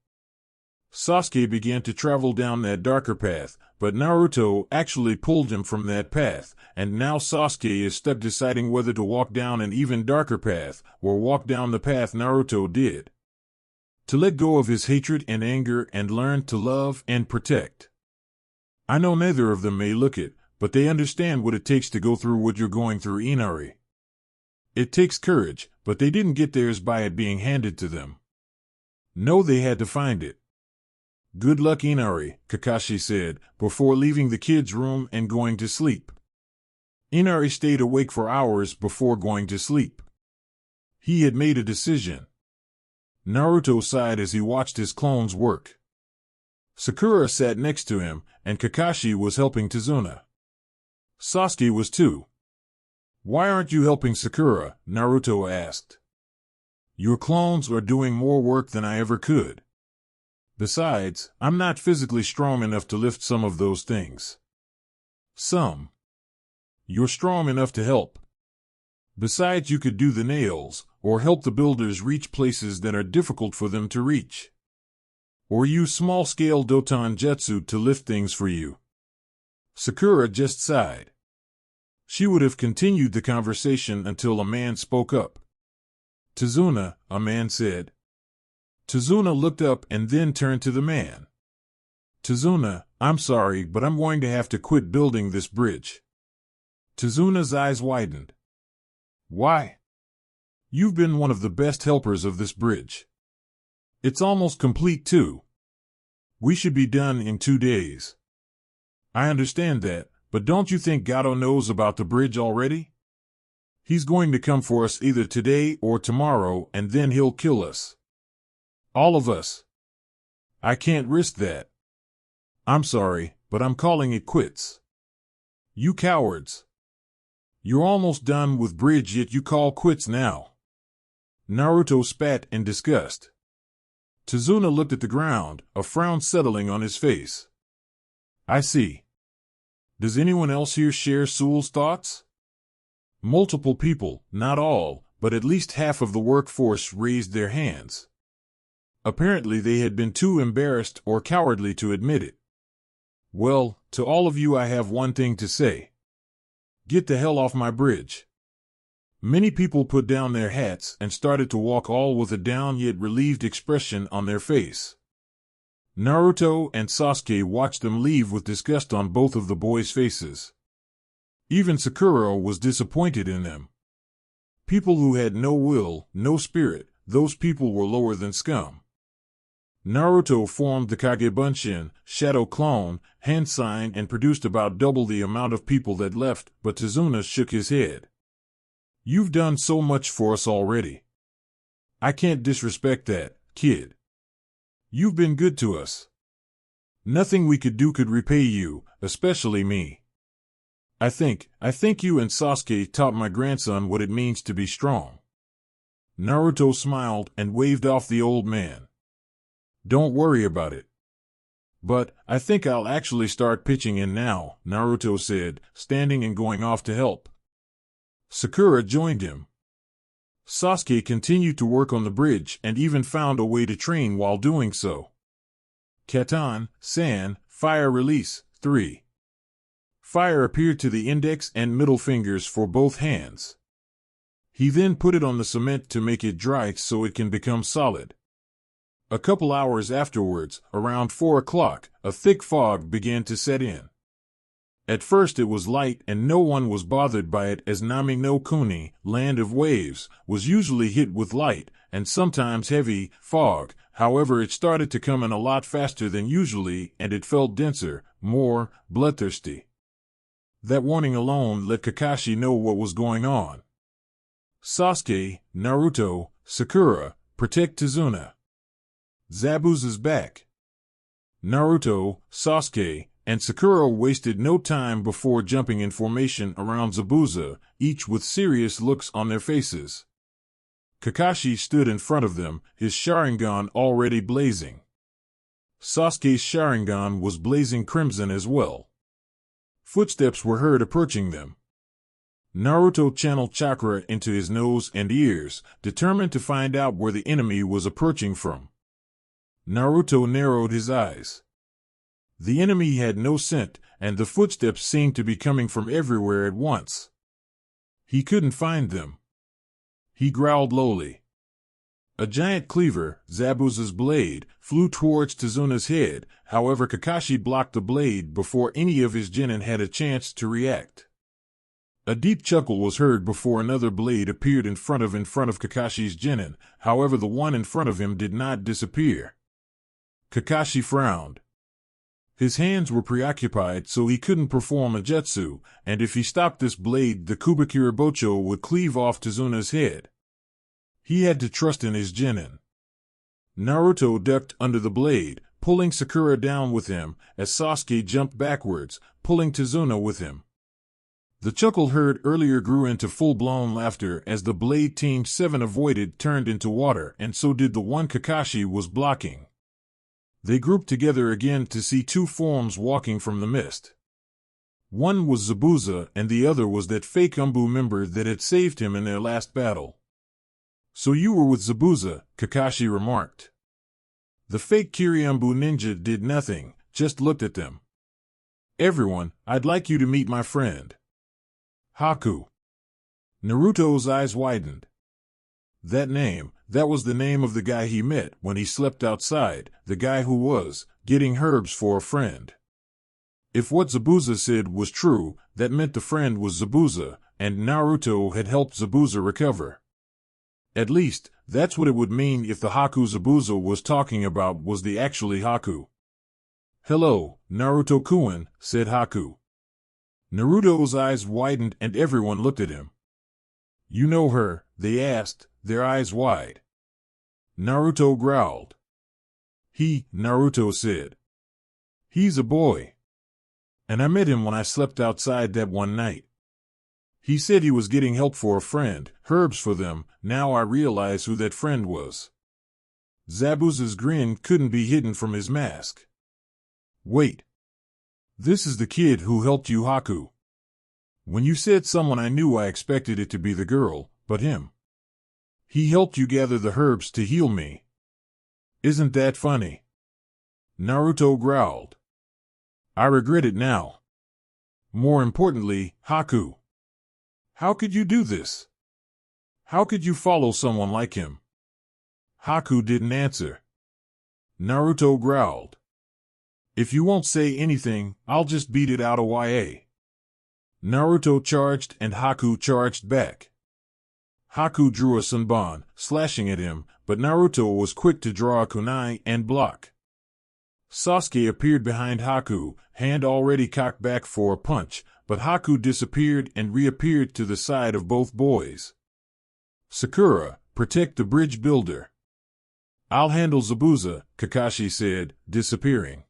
S2: Sasuke began to travel down that darker path, but Naruto actually pulled him from that path, and now Sasuke is stuck deciding whether to walk down an even darker path or walk down the path Naruto did. To let go of his hatred and anger and learn to love and protect. I know neither of them may look it, but they understand what it takes to go through what you're going through, Inari. It takes courage, but they didn't get theirs by it being handed to them. No, they had to find it. Good luck, Inari, Kakashi said, before leaving the kids' room and going to sleep. Inari stayed awake for hours before going to sleep. He had made a decision. Naruto sighed as he watched his clones work. Sakura sat next to him, and Kakashi was helping Tazuna. Sasuke was too. Why aren't you helping Sakura? Naruto asked. Your clones are doing more work than I ever could. Besides, I'm not physically strong enough to lift some of those things. Some. You're strong enough to help. Besides, you could do the nails, or help the builders reach places that are difficult for them to reach. Or use small-scale Doton Jutsu to lift things for you. Sakura just sighed. She would have continued the conversation until a man spoke up. Tazuna, a man said. Tazuna looked up and then turned to the man. Tazuna, I'm sorry, but I'm going to have to quit building this bridge. Tazuna's eyes widened. Why? You've been one of the best helpers of this bridge. It's almost complete too. We should be done in 2 days. I understand that, but don't you think Gato knows about the bridge already? He's going to come for us either today or tomorrow, and then he'll kill us. All of us. I can't risk that. I'm sorry, but I'm calling it quits. You cowards. You're almost done with bridge, yet you call quits now. Naruto spat in disgust. Tazuna looked at the ground, a frown settling on his face. I see. Does anyone else here share Soul's thoughts? Multiple people, not all, but at least half of the workforce raised their hands. Apparently they had been too embarrassed or cowardly to admit it. Well, to all of you I have one thing to say. Get the hell off my bridge. Many people put down their hats and started to walk, all with a down yet relieved expression on their face. Naruto and Sasuke watched them leave with disgust on both of the boys' faces. Even Sakura was disappointed in them. People who had no will, no spirit, those people were lower than scum. Naruto formed the Kagebunshin, Shadow Clone, hand sign, and produced about double the amount of people that left, but Tazuna shook his head. You've done so much for us already. I can't disrespect that, kid. You've been good to us. Nothing we could do could repay you, especially me. I think you and Sasuke taught my grandson what it means to be strong. Naruto smiled and waved off the old man. Don't worry about it. But I think I'll actually start pitching in now, Naruto said, standing and going off to help. Sakura joined him. Sasuke continued to work on the bridge and even found a way to train while doing so. Katan, San, Fire Release, 3. Fire appeared to the index and middle fingers for both hands. He then put it on the cement to make it dry so it can become solid. A couple hours afterwards, around 4 o'clock, a thick fog began to set in. At first it was light and no one was bothered by it, as Nami no Kuni, Land of Waves, was usually hit with light, and sometimes heavy, fog. However, it started to come in a lot faster than usually, and it felt denser, more bloodthirsty. That warning alone let Kakashi know what was going on. Sasuke, Naruto, Sakura, protect Tazuna. Zabuza's back. Naruto, Sasuke, and Sakura wasted no time before jumping in formation around Zabuza, each with serious looks on their faces. Kakashi stood in front of them, his Sharingan already blazing. Sasuke's Sharingan was blazing crimson as well. Footsteps were heard approaching them. Naruto channeled chakra into his nose and ears, determined to find out where the enemy was approaching from. Naruto narrowed his eyes. The enemy had no scent, and the footsteps seemed to be coming from everywhere at once. He couldn't find them. He growled lowly. A giant cleaver, Zabuza's blade, flew towards Tizuna's head, however Kakashi blocked the blade before any of his genin had a chance to react. A deep chuckle was heard before another blade appeared in front of Kakashi's genin, however the one in front of him did not disappear. Kakashi frowned. His hands were preoccupied so he couldn't perform a jutsu, and if he stopped this blade the Kubikira Bocho would cleave off Tizuna's head. He had to trust in his genin. Naruto ducked under the blade, pulling Sakura down with him, as Sasuke jumped backwards, pulling Tizuna with him. The chuckle heard earlier grew into full-blown laughter as the blade Team 7 avoided turned into water, and so did the one Kakashi was blocking. They grouped together again to see two forms walking from the mist. One was Zabuza and the other was that fake Umbu member that had saved him in their last battle. "So you were with Zabuza," Kakashi remarked. The fake Kiryumbu ninja did nothing, just looked at them. "Everyone, I'd like you to meet my friend. Haku." Naruto's eyes widened. That was the name of the guy he met when he slept outside, the guy who was getting herbs for a friend. If what Zabuza said was true, that meant the friend was Zabuza, and Naruto had helped Zabuza recover. At least, that's what it would mean if the Haku Zabuza was talking about was the actually Haku. "Hello, Naruto-kun," said Haku. Naruto's eyes widened and everyone looked at him. "You know her?" they asked, their eyes wide. Naruto growled. Naruto said. "He's a boy. And I met him when I slept outside that one night. He said he was getting help for a friend, herbs for them. Now I realize who that friend was." Zabuza's grin couldn't be hidden from his mask. "Wait. This is the kid who helped you, Haku. When you said someone I knew, I expected it to be the girl, but him. He helped you gather the herbs to heal me. Isn't that funny?" Naruto growled. "I regret it now. More importantly, Haku. How could you do this? How could you follow someone like him?" Haku didn't answer. Naruto growled. "If you won't say anything, I'll just beat it out of YA." Naruto charged and Haku charged back. Haku drew a Senbon, slashing at him, but Naruto was quick to draw a kunai and block. Sasuke appeared behind Haku, hand already cocked back for a punch, but Haku disappeared and reappeared to the side of both boys. "Sakura, protect the bridge builder." "I'll handle Zabuza," Kakashi said, disappearing.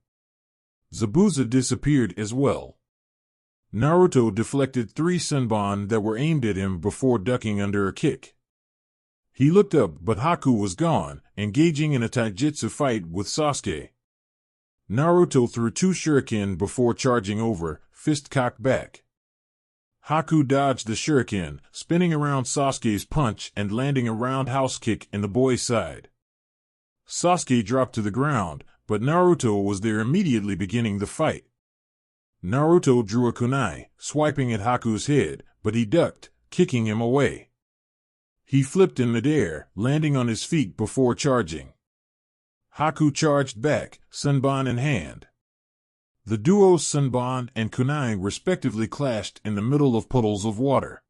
S2: Zabuza disappeared as well. Naruto deflected 3 Senbon that were aimed at him before ducking under a kick. He looked up, but Haku was gone, engaging in a taijutsu fight with Sasuke. Naruto threw 2 shuriken before charging over, fist cocked back. Haku dodged the shuriken, spinning around Sasuke's punch and landing a roundhouse kick in the boy's side. Sasuke dropped to the ground, but Naruto was there immediately beginning the fight. Naruto drew a kunai, swiping at Haku's head, but he ducked, kicking him away. He flipped in midair, landing on his feet before charging. Haku charged back, Senbon in hand. The duo's Senbon and kunai respectively clashed in the middle of puddles of water.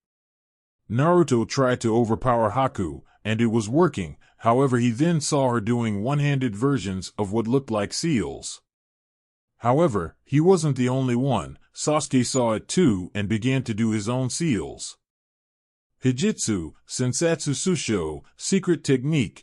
S2: Naruto tried to overpower Haku, and it was working, however he then saw her doing one-handed versions of what looked like seals. However, he wasn't the only one. Sasuke saw it too and began to do his own seals. Hijitsu, Sensatsu Susho, secret technique,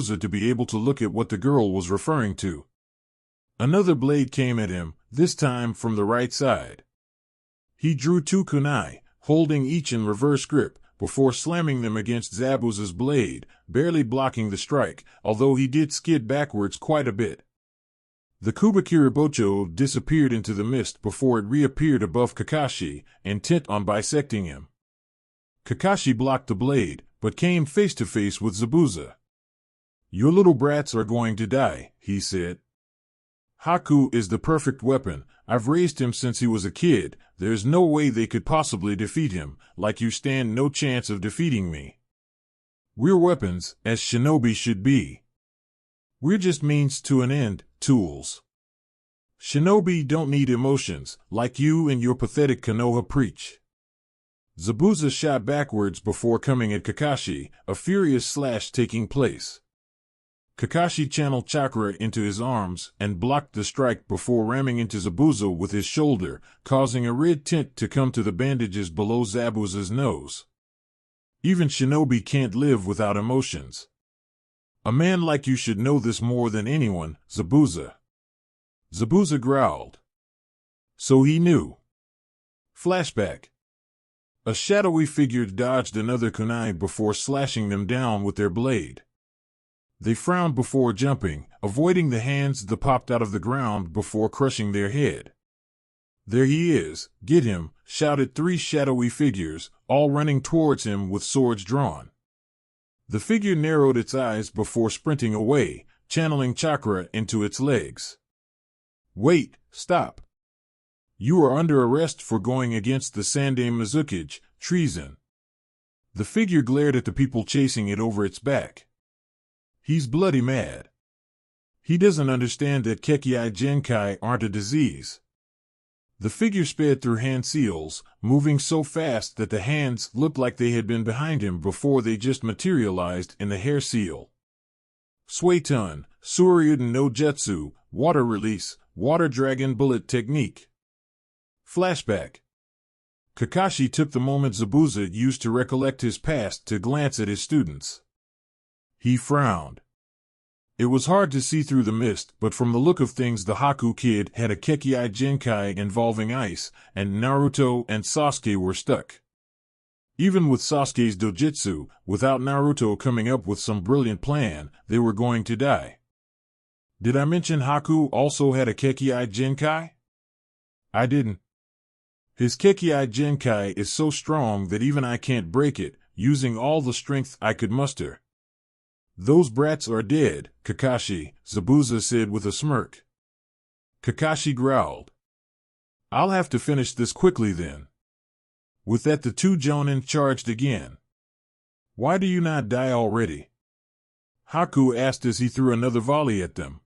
S2: Zabuza to be able to look at what the girl was referring to. Another blade came at him, this time from the right side. He drew 2 kunai, holding each in reverse grip, before slamming them against Zabuza's blade, barely blocking the strike, although he did skid backwards quite a bit. The Kubakiribocho disappeared into the mist before it reappeared above Kakashi, intent on bisecting him. Kakashi blocked the blade, but came face to face with Zabuza. "Your little brats are going to die," he said. Haku is the perfect weapon. I've raised him since he was a kid. There's no way they could possibly defeat him, like you stand no chance of defeating me. We're weapons, as shinobi should be. We're just means to an end, tools. Shinobi don't need emotions, like you and your pathetic Konoha preach. Zabuza shot backwards before coming at Kakashi, a furious slash taking place. Kakashi channeled chakra into his arms and blocked the strike before ramming into Zabuza with his shoulder, causing a red tint to come to the bandages below Zabuza's nose. Even shinobi can't live without emotions. A man like you should know this more than anyone, Zabuza. Zabuza growled. So he knew. Flashback. A shadowy figure dodged another kunai before slashing them down with their blade. They frowned before jumping, avoiding the hands that popped out of the ground before crushing their head. There he is, get him, shouted three shadowy figures, all running towards him with swords drawn. The figure narrowed its eyes before sprinting away, channeling chakra into its legs. Wait, stop. You are under arrest for going against the Sandai Mizukage, treason. The figure glared at the people chasing it over its back. He's bloody mad. He doesn't understand that Kekkai Genkai aren't a disease. The figure sped through hand seals, moving so fast that the hands looked like they had been behind him before they just materialized in the hair seal. Suiton, Suryuden no Jutsu, water release, water dragon bullet technique. Flashback. Kakashi took the moment Zabuza used to recollect his past to glance at his students. He frowned. It was hard to see through the mist, but from the look of things the Haku kid had a Kekkai Genkai involving ice, and Naruto and Sasuke were stuck. Even with Sasuke's dojutsu, without Naruto coming up with some brilliant plan, they were going to die. Did I mention Haku also had a Kekkai Genkai? I didn't. His Kekkai Genkai is so strong that even I can't break it, using all the strength I could muster. Those brats are dead, Kakashi, Zabuza said with a smirk. Kakashi growled. I'll have to finish this quickly then. With that the two Jonin charged again. Why do you not die already? Haku asked as he threw another volley at them.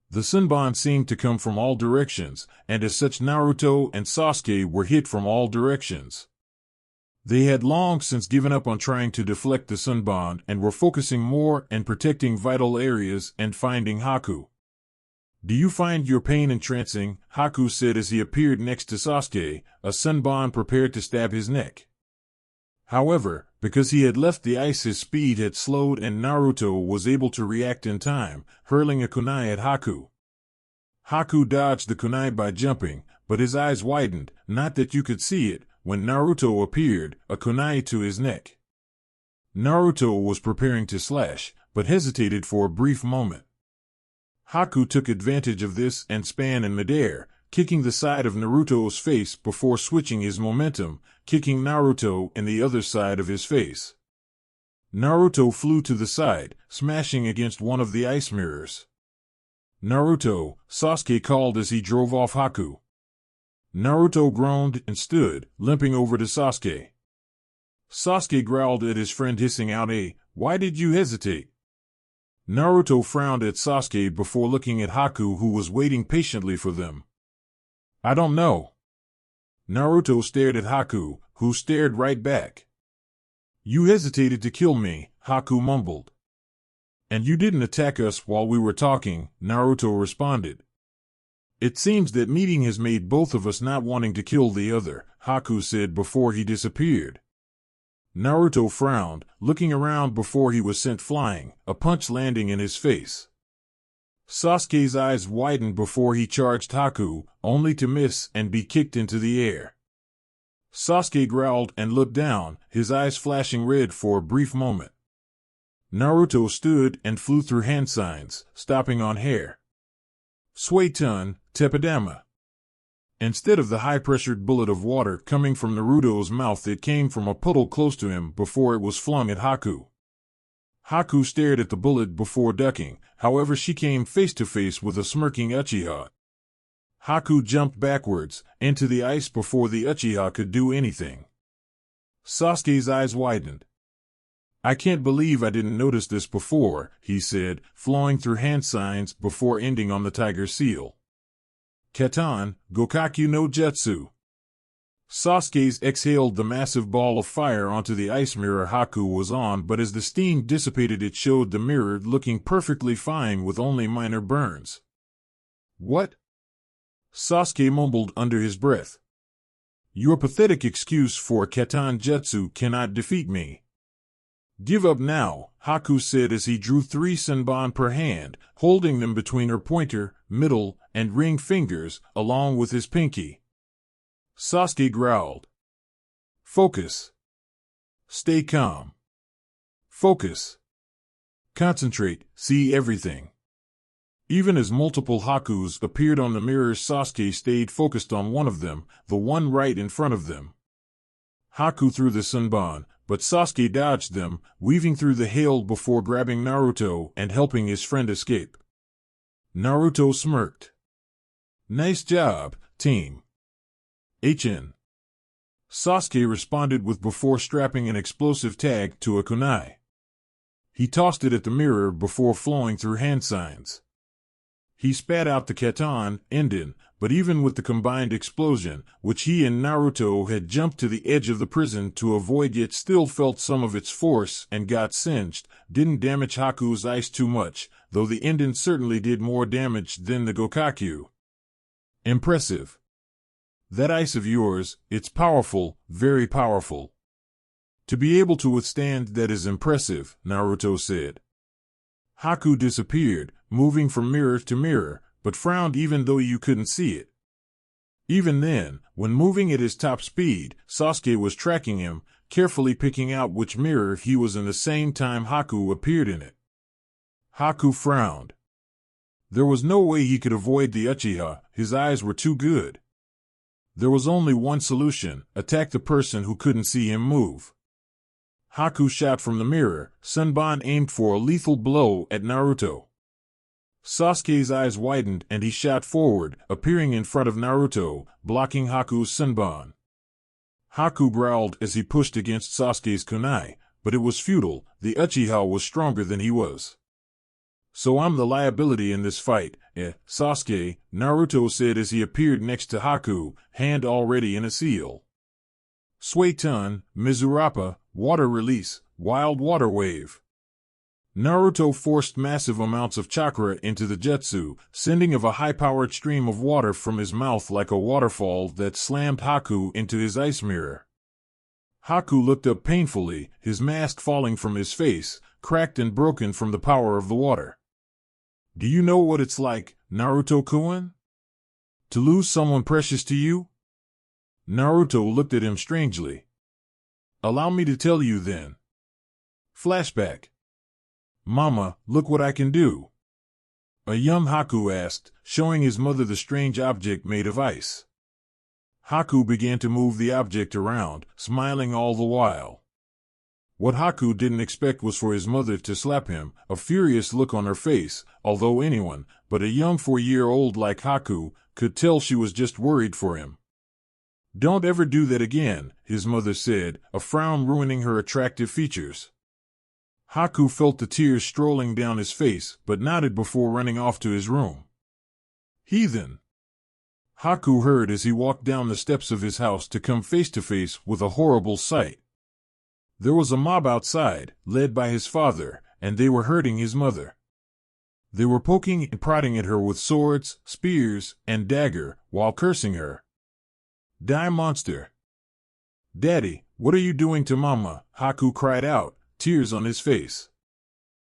S2: The Senbon seemed to come from all directions, and as such Naruto and Sasuke were hit from all directions. They had long since given up on trying to deflect the Senbon and were focusing more on protecting vital areas and finding Haku. Do you find your pain entrancing? Haku said as he appeared next to Sasuke, a Senbon prepared to stab his neck. However, because he had left the ice his speed had slowed and Naruto was able to react in time, hurling a kunai at Haku. Haku dodged the kunai by jumping, but his eyes widened, not that you could see it, when Naruto appeared, a kunai to his neck. Naruto was preparing to slash, but hesitated for a brief moment. Haku took advantage of this and span in midair, kicking the side of Naruto's face before switching his momentum, kicking Naruto in the other side of his face. Naruto flew to the side, smashing against one of the ice mirrors. Naruto, Sasuke called as he drove off Haku. Naruto groaned and stood, limping over to Sasuke. Sasuke growled at his friend, hissing out "Why did you hesitate?" Naruto frowned at Sasuke before looking at Haku, who was waiting patiently for them. I don't know. Naruto stared at Haku, who stared right back. You hesitated to kill me, Haku mumbled. And you didn't attack us while we were talking, Naruto responded. It seems that meeting has made both of us not wanting to kill the other, Haku said before he disappeared. Naruto frowned, looking around before he was sent flying, a punch landing in his face. Sasuke's eyes widened before he charged Haku, only to miss and be kicked into the air. Sasuke growled and looked down, his eyes flashing red for a brief moment. Naruto stood and flew through hand signs, stopping on hair. Suiton, Tepidama. Instead of the high-pressured bullet of water coming from Naruto's mouth, it came from a puddle close to him before it was flung at Haku. Haku stared at the bullet before ducking, however she came face to face with a smirking Uchiha. Haku jumped backwards, into the ice before the Uchiha could do anything. Sasuke's eyes widened. I can't believe I didn't notice this before, he said, flowing through hand signs before ending on the tiger seal. Katan, Gokaku no Jutsu. Sasuke's exhaled the massive ball of fire onto the ice mirror Haku was on, but as the steam dissipated it showed the mirror looking perfectly fine with only minor burns. What? Sasuke mumbled under his breath. Your pathetic excuse for Katan Jutsu cannot defeat me. Give up now, Haku said as he drew 3 senbon per hand, holding them between her pointer, middle, and ring fingers, along with his pinky. Sasuke growled. Focus. Stay calm. Focus. Concentrate, see everything. Even as multiple Hakus appeared on the mirrors, Sasuke stayed focused on one of them, the one right in front of them. Haku threw the senbon, but Sasuke dodged them, weaving through the hail before grabbing Naruto and helping his friend escape. Naruto smirked. Nice job, team. HN. Sasuke responded with before strapping an explosive tag to a kunai. He tossed it at the mirror before flowing through hand signs. He spat out the katan, Enden, but even with the combined explosion, which he and Naruto had jumped to the edge of the prison to avoid yet still felt some of its force and got singed, didn't damage Haku's ice too much, though the Enden certainly did more damage than the Gokaku. Impressive. That ice of yours, it's powerful, very powerful. To be able to withstand that is impressive, Naruto said. Haku disappeared, moving from mirror to mirror, but frowned even though you couldn't see it. Even then, when moving at his top speed, Sasuke was tracking him, carefully picking out which mirror he was in the same time Haku appeared in it. Haku frowned. There was no way he could avoid the Uchiha, his eyes were too good. There was only one solution, attack the person who couldn't see him move. Haku shot from the mirror, senbon aimed for a lethal blow at Naruto. Sasuke's eyes widened and he shot forward, appearing in front of Naruto, blocking Haku's senbon. Haku growled as he pushed against Sasuke's kunai, but it was futile, the Uchiha was stronger than he was. So I'm the liability in this fight, Sasuke, Naruto said as he appeared next to Haku, hand already in a seal. Suiton, Mizurappa, water release, wild water wave. Naruto forced massive amounts of chakra into the jutsu, sending of a high-powered stream of water from his mouth like a waterfall that slammed Haku into his ice mirror. Haku looked up painfully, his mask falling from his face, cracked and broken from the power of the water. Do you know what it's like, Naruto-kun? To lose someone precious to you? Naruto looked at him strangely. Allow me to tell you then. Flashback. Mama, look what I can do. A young Haku asked, showing his mother the strange object made of ice. Haku began to move the object around, smiling all the while. What Haku didn't expect was for his mother to slap him, a furious look on her face, although anyone, but a young 4-year-old like Haku, could tell she was just worried for him. Don't ever do that again, his mother said, a frown ruining her attractive features. Haku felt the tears strolling down his face, but nodded before running off to his room. Heathen! Haku heard as he walked down the steps of his house to come face to face with a horrible sight. There was a mob outside, led by his father, and they were hurting his mother. They were poking and prodding at her with swords, spears, and dagger, while cursing her. Die, monster! Daddy, what are you doing to Mama? Haku cried out, tears on his face.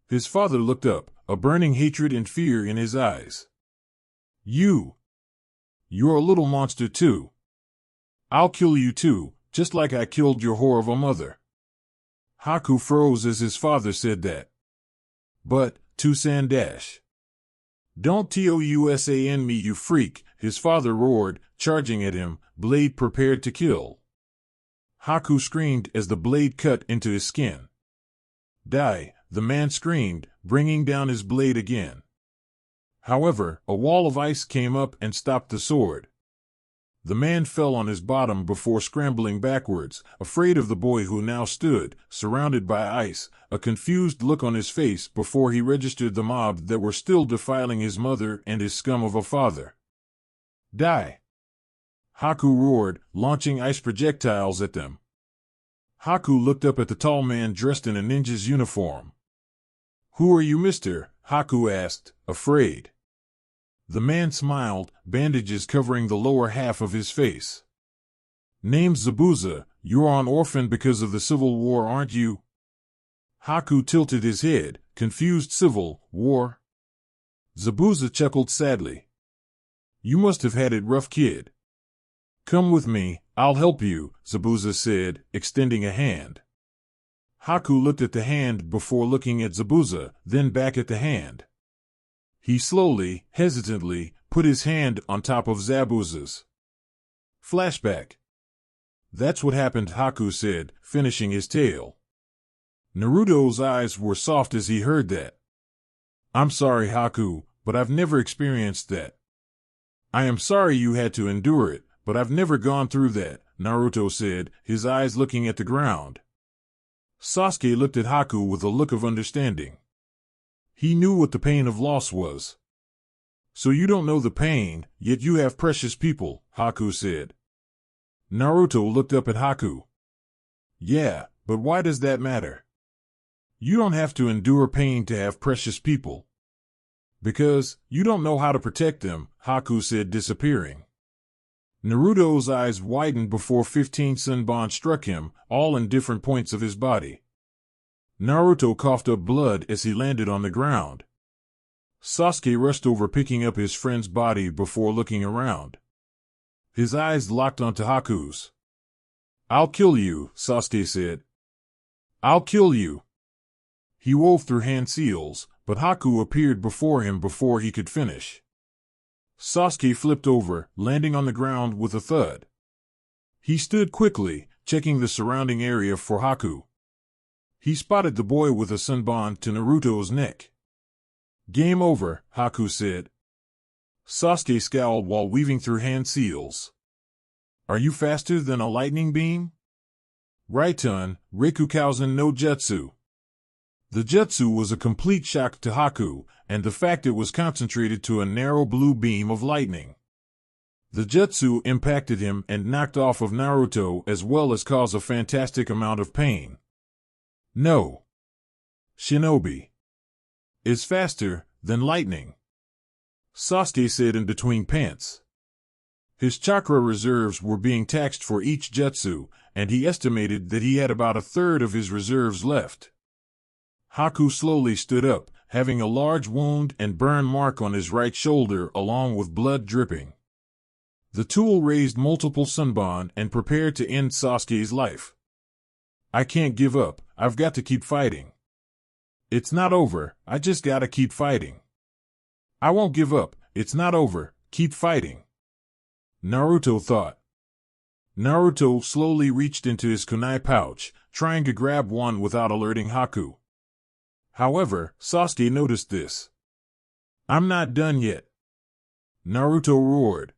S2: His father looked up, a burning hatred and fear in his eyes. You're a little monster too. I'll kill you too, just like I killed your whore of a mother. Haku froze as his father said that. But, Tusan Dash. Don't TOUSAN me, you freak, his father roared, charging at him, blade prepared to kill. Haku screamed as the blade cut into his skin. Die, the man screamed, bringing down his blade again. However, a wall of ice came up and stopped the sword. The man fell on his bottom before scrambling backwards, afraid of the boy who now stood, surrounded by ice, a confused look on his face before he registered the mob that were still defiling his mother and his scum of a father. Die! Haku roared, launching ice projectiles at them. Haku looked up at the tall man dressed in a ninja's uniform. Who are you, mister? Haku asked, afraid. The man smiled, bandages covering the lower half of his face. Name's Zabuza, you're an orphan because of the Civil War, aren't you? Haku tilted his head, confused. Civil War? Zabuza chuckled sadly. You must have had it rough, kid. Come with me, I'll help you, Zabuza said, extending a hand. Haku looked at the hand before looking at Zabuza, then back at the hand. He slowly, hesitantly, put his hand on top of Zabuza's. Flashback. That's what happened, Haku said, finishing his tale. Naruto's eyes were soft as he heard that. I'm sorry, Haku, but I've never experienced that. I am sorry you had to endure it, but I've never gone through that, Naruto said, his eyes looking at the ground. Sasuke looked at Haku with a look of understanding. He knew what the pain of loss was. So you don't know the pain, yet you have precious people, Haku said. Naruto looked up at Haku. Yeah, but why does that matter? You don't have to endure pain to have precious people. Because you don't know how to protect them, Haku said, disappearing. Naruto's eyes widened before 15 Senbon struck him, all in different points of his body. Naruto coughed up blood as he landed on the ground. Sasuke rushed over, picking up his friend's body before looking around. His eyes locked onto Haku's. I'll kill you, Sasuke said. I'll kill you. He wove through hand seals, but Haku appeared before him before he could finish. Sasuke flipped over, landing on the ground with a thud. He stood quickly, checking the surrounding area for Haku. He spotted the boy with a Senbon to Naruto's neck. Game over, Haku said. Sasuke scowled while weaving through hand seals. Are you faster than a lightning beam? Raitun, Rikukausen no Jutsu. The jutsu was a complete shock to Haku, and the fact it was concentrated to a narrow blue beam of lightning. The jutsu impacted him and knocked off of Naruto as well as caused a fantastic amount of pain. No. Shinobi is faster than lightning, Sasuke said in between pants. His chakra reserves were being taxed for each jutsu, and he estimated that he had about a third of his reserves left. Haku slowly stood up, having a large wound and burn mark on his right shoulder along with blood dripping. The tool raised multiple Senbon and prepared to end Sasuke's life. I can't give up, I've got to keep fighting. It's not over, I just gotta keep fighting. I won't give up, it's not over, keep fighting. Naruto thought. Naruto slowly reached into his kunai pouch, trying to grab one without alerting Haku. However, Sasuke noticed this. I'm not done yet. Naruto roared.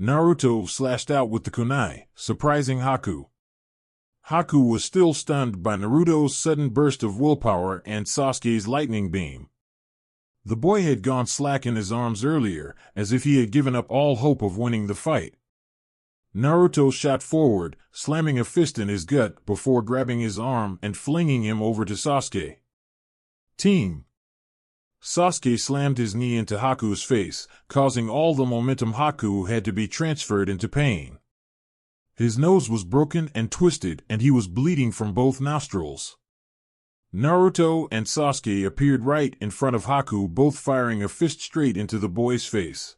S2: Naruto slashed out with the kunai, surprising Haku. Haku was still stunned by Naruto's sudden burst of willpower and Sasuke's lightning beam. The boy had gone slack in his arms earlier, as if he had given up all hope of winning the fight. Naruto shot forward, slamming a fist in his gut before grabbing his arm and flinging him over to Sasuke. Team! Sasuke slammed his knee into Haku's face, causing all the momentum Haku had to be transferred into pain. His nose was broken and twisted, and he was bleeding from both nostrils. Naruto and Sasuke appeared right in front of Haku, both firing a fist straight into the boy's face.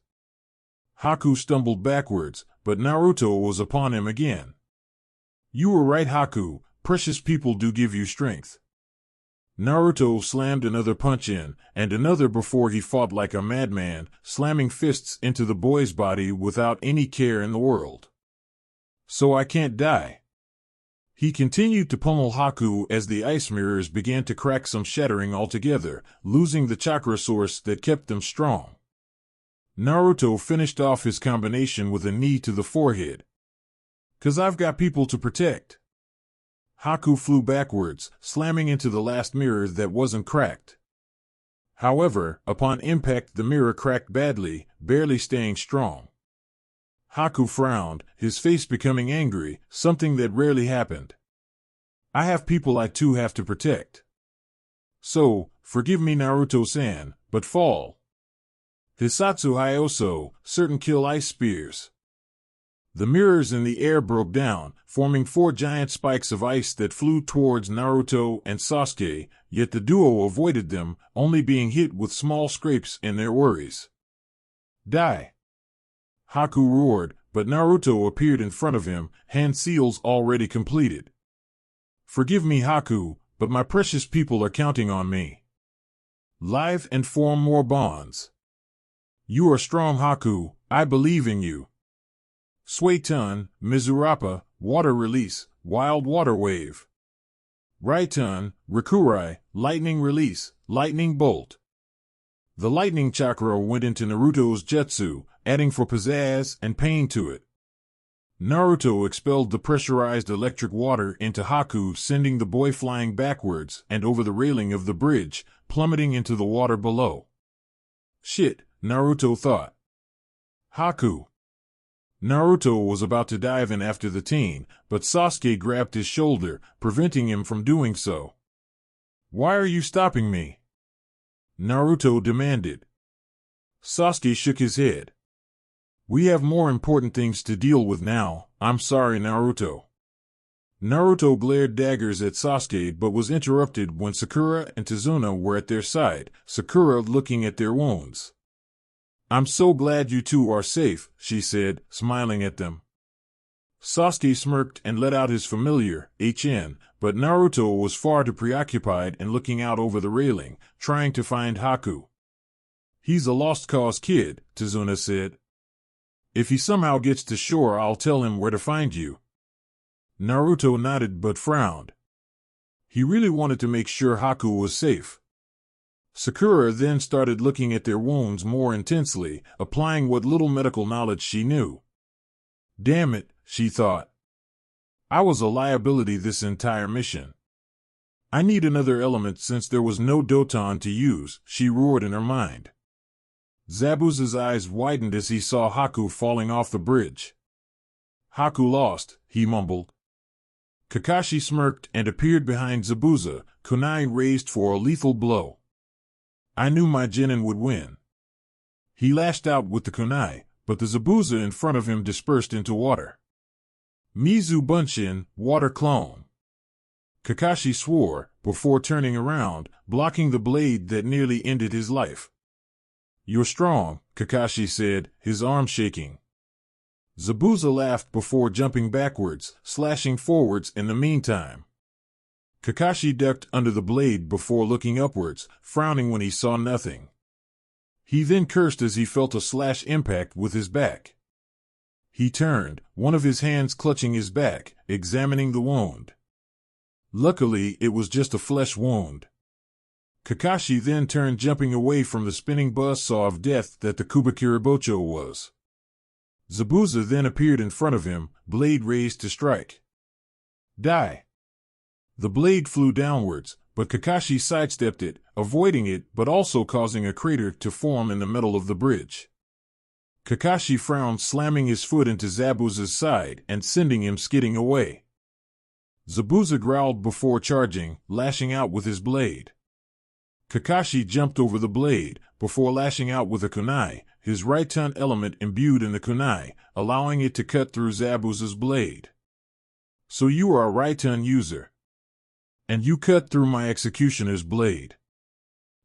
S2: Haku stumbled backwards, but Naruto was upon him again. You were right, Haku, precious people do give you strength. Naruto slammed another punch in, and another before he fought like a madman, slamming fists into the boy's body without any care in the world. So I can't die. He continued to pummel Haku as the ice mirrors began to crack, some shattering altogether, losing the chakra source that kept them strong. Naruto finished off his combination with a knee to the forehead. "'Cause I've got people to protect." Haku flew backwards, slamming into the last mirror that wasn't cracked. However, upon impact the mirror cracked badly, barely staying strong. Haku frowned, his face becoming angry, something that rarely happened. "I have people I too have to protect. So, forgive me Naruto-san, but fall." Hisatsu Hyoso, certain kill ice spears. The mirrors in the air broke down, forming 4 giant spikes of ice that flew towards Naruto and Sasuke, yet the duo avoided them, only being hit with small scrapes in their worries. "Die!" Haku roared, but Naruto appeared in front of him, hand seals already completed. "Forgive me Haku, but my precious people are counting on me. Live and form more bonds. You are strong Haku, I believe in you." Suiton, Mizurapa, water release, wild water wave. Raiton, Rikurai, lightning release, lightning bolt. The lightning chakra went into Naruto's jutsu, adding for pizzazz and pain to it. Naruto expelled the pressurized electric water into Haku, sending the boy flying backwards and over the railing of the bridge, plummeting into the water below. "Shit," Naruto thought. "Haku." Naruto was about to dive in after the teen, but Sasuke grabbed his shoulder, preventing him from doing so. "Why are you stopping me?" Naruto demanded. Sasuke shook his head. "We have more important things to deal with now, I'm sorry Naruto." Naruto glared daggers at Sasuke but was interrupted when Sakura and Tazuna were at their side, Sakura looking at their wounds. "I'm so glad you two are safe," she said, smiling at them. Sasuke smirked and let out his familiar, HN, but Naruto was far too preoccupied and looking out over the railing, trying to find Haku. "He's a lost cause kid," Tazuna said. "If he somehow gets to shore I'll tell him where to find you." Naruto nodded but frowned. He really wanted to make sure Haku was safe. Sakura then started looking at their wounds more intensely, applying what little medical knowledge she knew. "Damn it," she thought. "I was a liability this entire mission. I need another element since there was no Doton to use," she roared in her mind. Zabuza's eyes widened as he saw Haku falling off the bridge. "Haku lost," he mumbled. Kakashi smirked and appeared behind Zabuza, kunai raised for a lethal blow. "I knew my Genin would win." He lashed out with the kunai, but the Zabuza in front of him dispersed into water. "Mizu Bunshin, water clone." Kakashi swore, before turning around, blocking the blade that nearly ended his life. "You're strong," Kakashi said, his arm shaking. Zabuza laughed before jumping backwards, slashing forwards in the meantime. Kakashi ducked under the blade before looking upwards, frowning when he saw nothing. He then cursed as he felt a slash impact with his back. He turned, one of his hands clutching his back, examining the wound. Luckily, it was just a flesh wound. Kakashi then turned, jumping away from the spinning buzzsaw of death that the Kubakiribocho was. Zabuza then appeared in front of him, blade raised to strike. "Die!" The blade flew downwards, but Kakashi sidestepped it, avoiding it but also causing a crater to form in the middle of the bridge. Kakashi frowned, slamming his foot into Zabuza's side and sending him skidding away. Zabuza growled before charging, lashing out with his blade. Kakashi jumped over the blade, before lashing out with a kunai, his Raiton element imbued in the kunai, allowing it to cut through Zabuza's blade. "So you are a Raiton user. And you cut through my executioner's blade."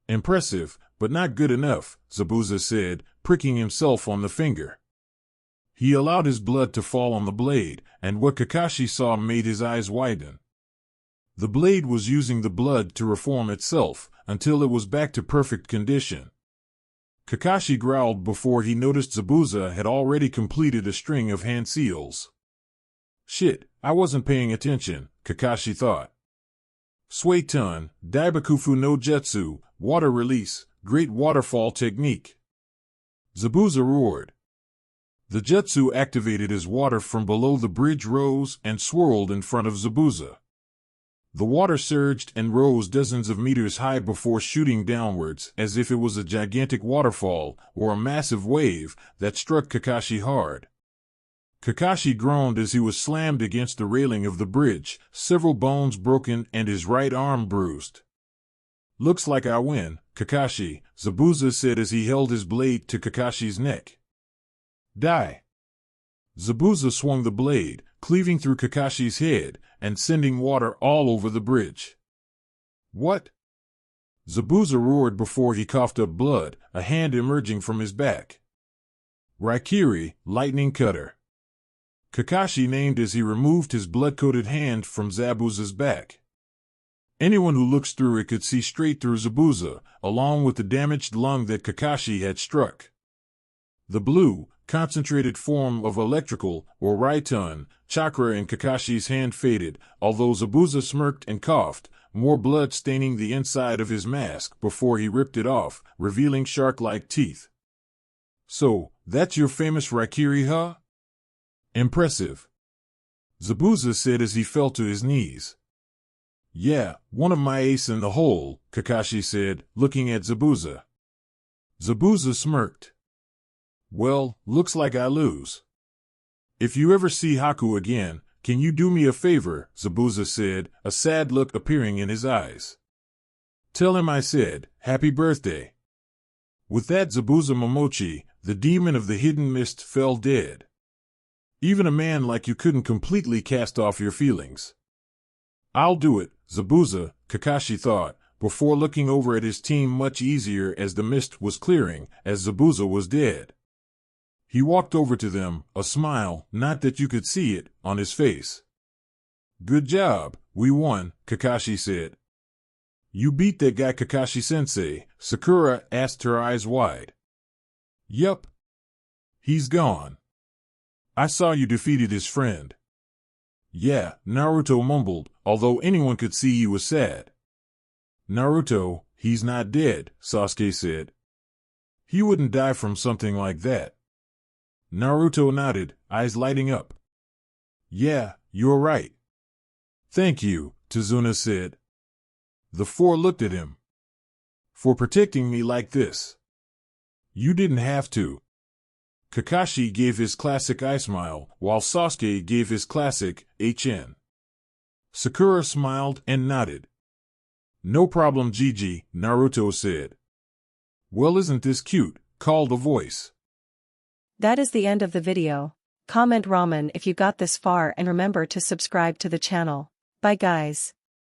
S2: "Impressive, but not good enough," Zabuza said, pricking himself on the finger. He allowed his blood to fall on the blade, and what Kakashi saw made his eyes widen. The blade was using the blood to reform itself, until it was back to perfect condition. Kakashi growled before he noticed Zabuza had already completed a string of hand seals. "Shit, I wasn't paying attention," Kakashi thought. Suiton, Daibakufu no Jutsu, water release, great waterfall technique. Zabuza roared. The jutsu activated as water from below the bridge rose and swirled in front of Zabuza. The water surged and rose dozens of meters high before shooting downwards as if it was a gigantic waterfall or a massive wave that struck Kakashi hard. Kakashi groaned as he was slammed against the railing of the bridge, several bones broken and his right arm bruised. Looks like I win, Kakashi, Zabuza said as he held his blade to Kakashi's neck. Die. Zabuza swung the blade, cleaving through Kakashi's head and sending water all over the bridge. What? Zabuza roared before he coughed up blood, a hand emerging from his back. Raikiri, lightning cutter. Kakashi named as he removed his blood-coated hand from Zabuza's back. Anyone who looks through it could see straight through Zabuza, along with the damaged lung that Kakashi had struck. The blue, concentrated form of electrical, or Raiton, chakra in Kakashi's hand faded, although Zabuza smirked and coughed, more blood staining the inside of his mask before he ripped it off, revealing shark-like teeth. So, that's your famous Raikiri, huh? Impressive. Zabuza said as he fell to his knees. Yeah, one of my ace in the hole, Kakashi said, looking at Zabuza. Zabuza smirked. Well, looks like I lose. If you ever see Haku again, can you do me a favor, Zabuza said, a sad look appearing in his eyes. Tell him I said, happy birthday. With that Zabuza Momochi, the demon of the hidden mist, fell dead. Even a man like you couldn't completely cast off your feelings. I'll do it, Zabuza, Kakashi thought, before looking over at his team much easier as the mist was clearing, as Zabuza was dead. He walked over to them, a smile, not that you could see it, on his face. Good job, we won, Kakashi said. You beat that guy Kakashi-sensei, Sakura asked, her eyes wide. Yup. He's gone. I saw you defeated his friend. Yeah, Naruto mumbled, although anyone could see he was sad. Naruto, he's not dead, Sasuke said. He wouldn't die from something like that. Naruto nodded, eyes lighting up. Yeah, you're right. Thank you, Tazuna said. The four looked at him. For protecting me like this. You didn't have to. Kakashi gave his classic eye smile, while Sasuke gave his classic HN. Sakura smiled and nodded. No problem, Gigi, Naruto said. Well, isn't this cute? Called a voice.
S1: That is the end of the video. Comment ramen if you got this far and remember to subscribe to the channel. Bye guys.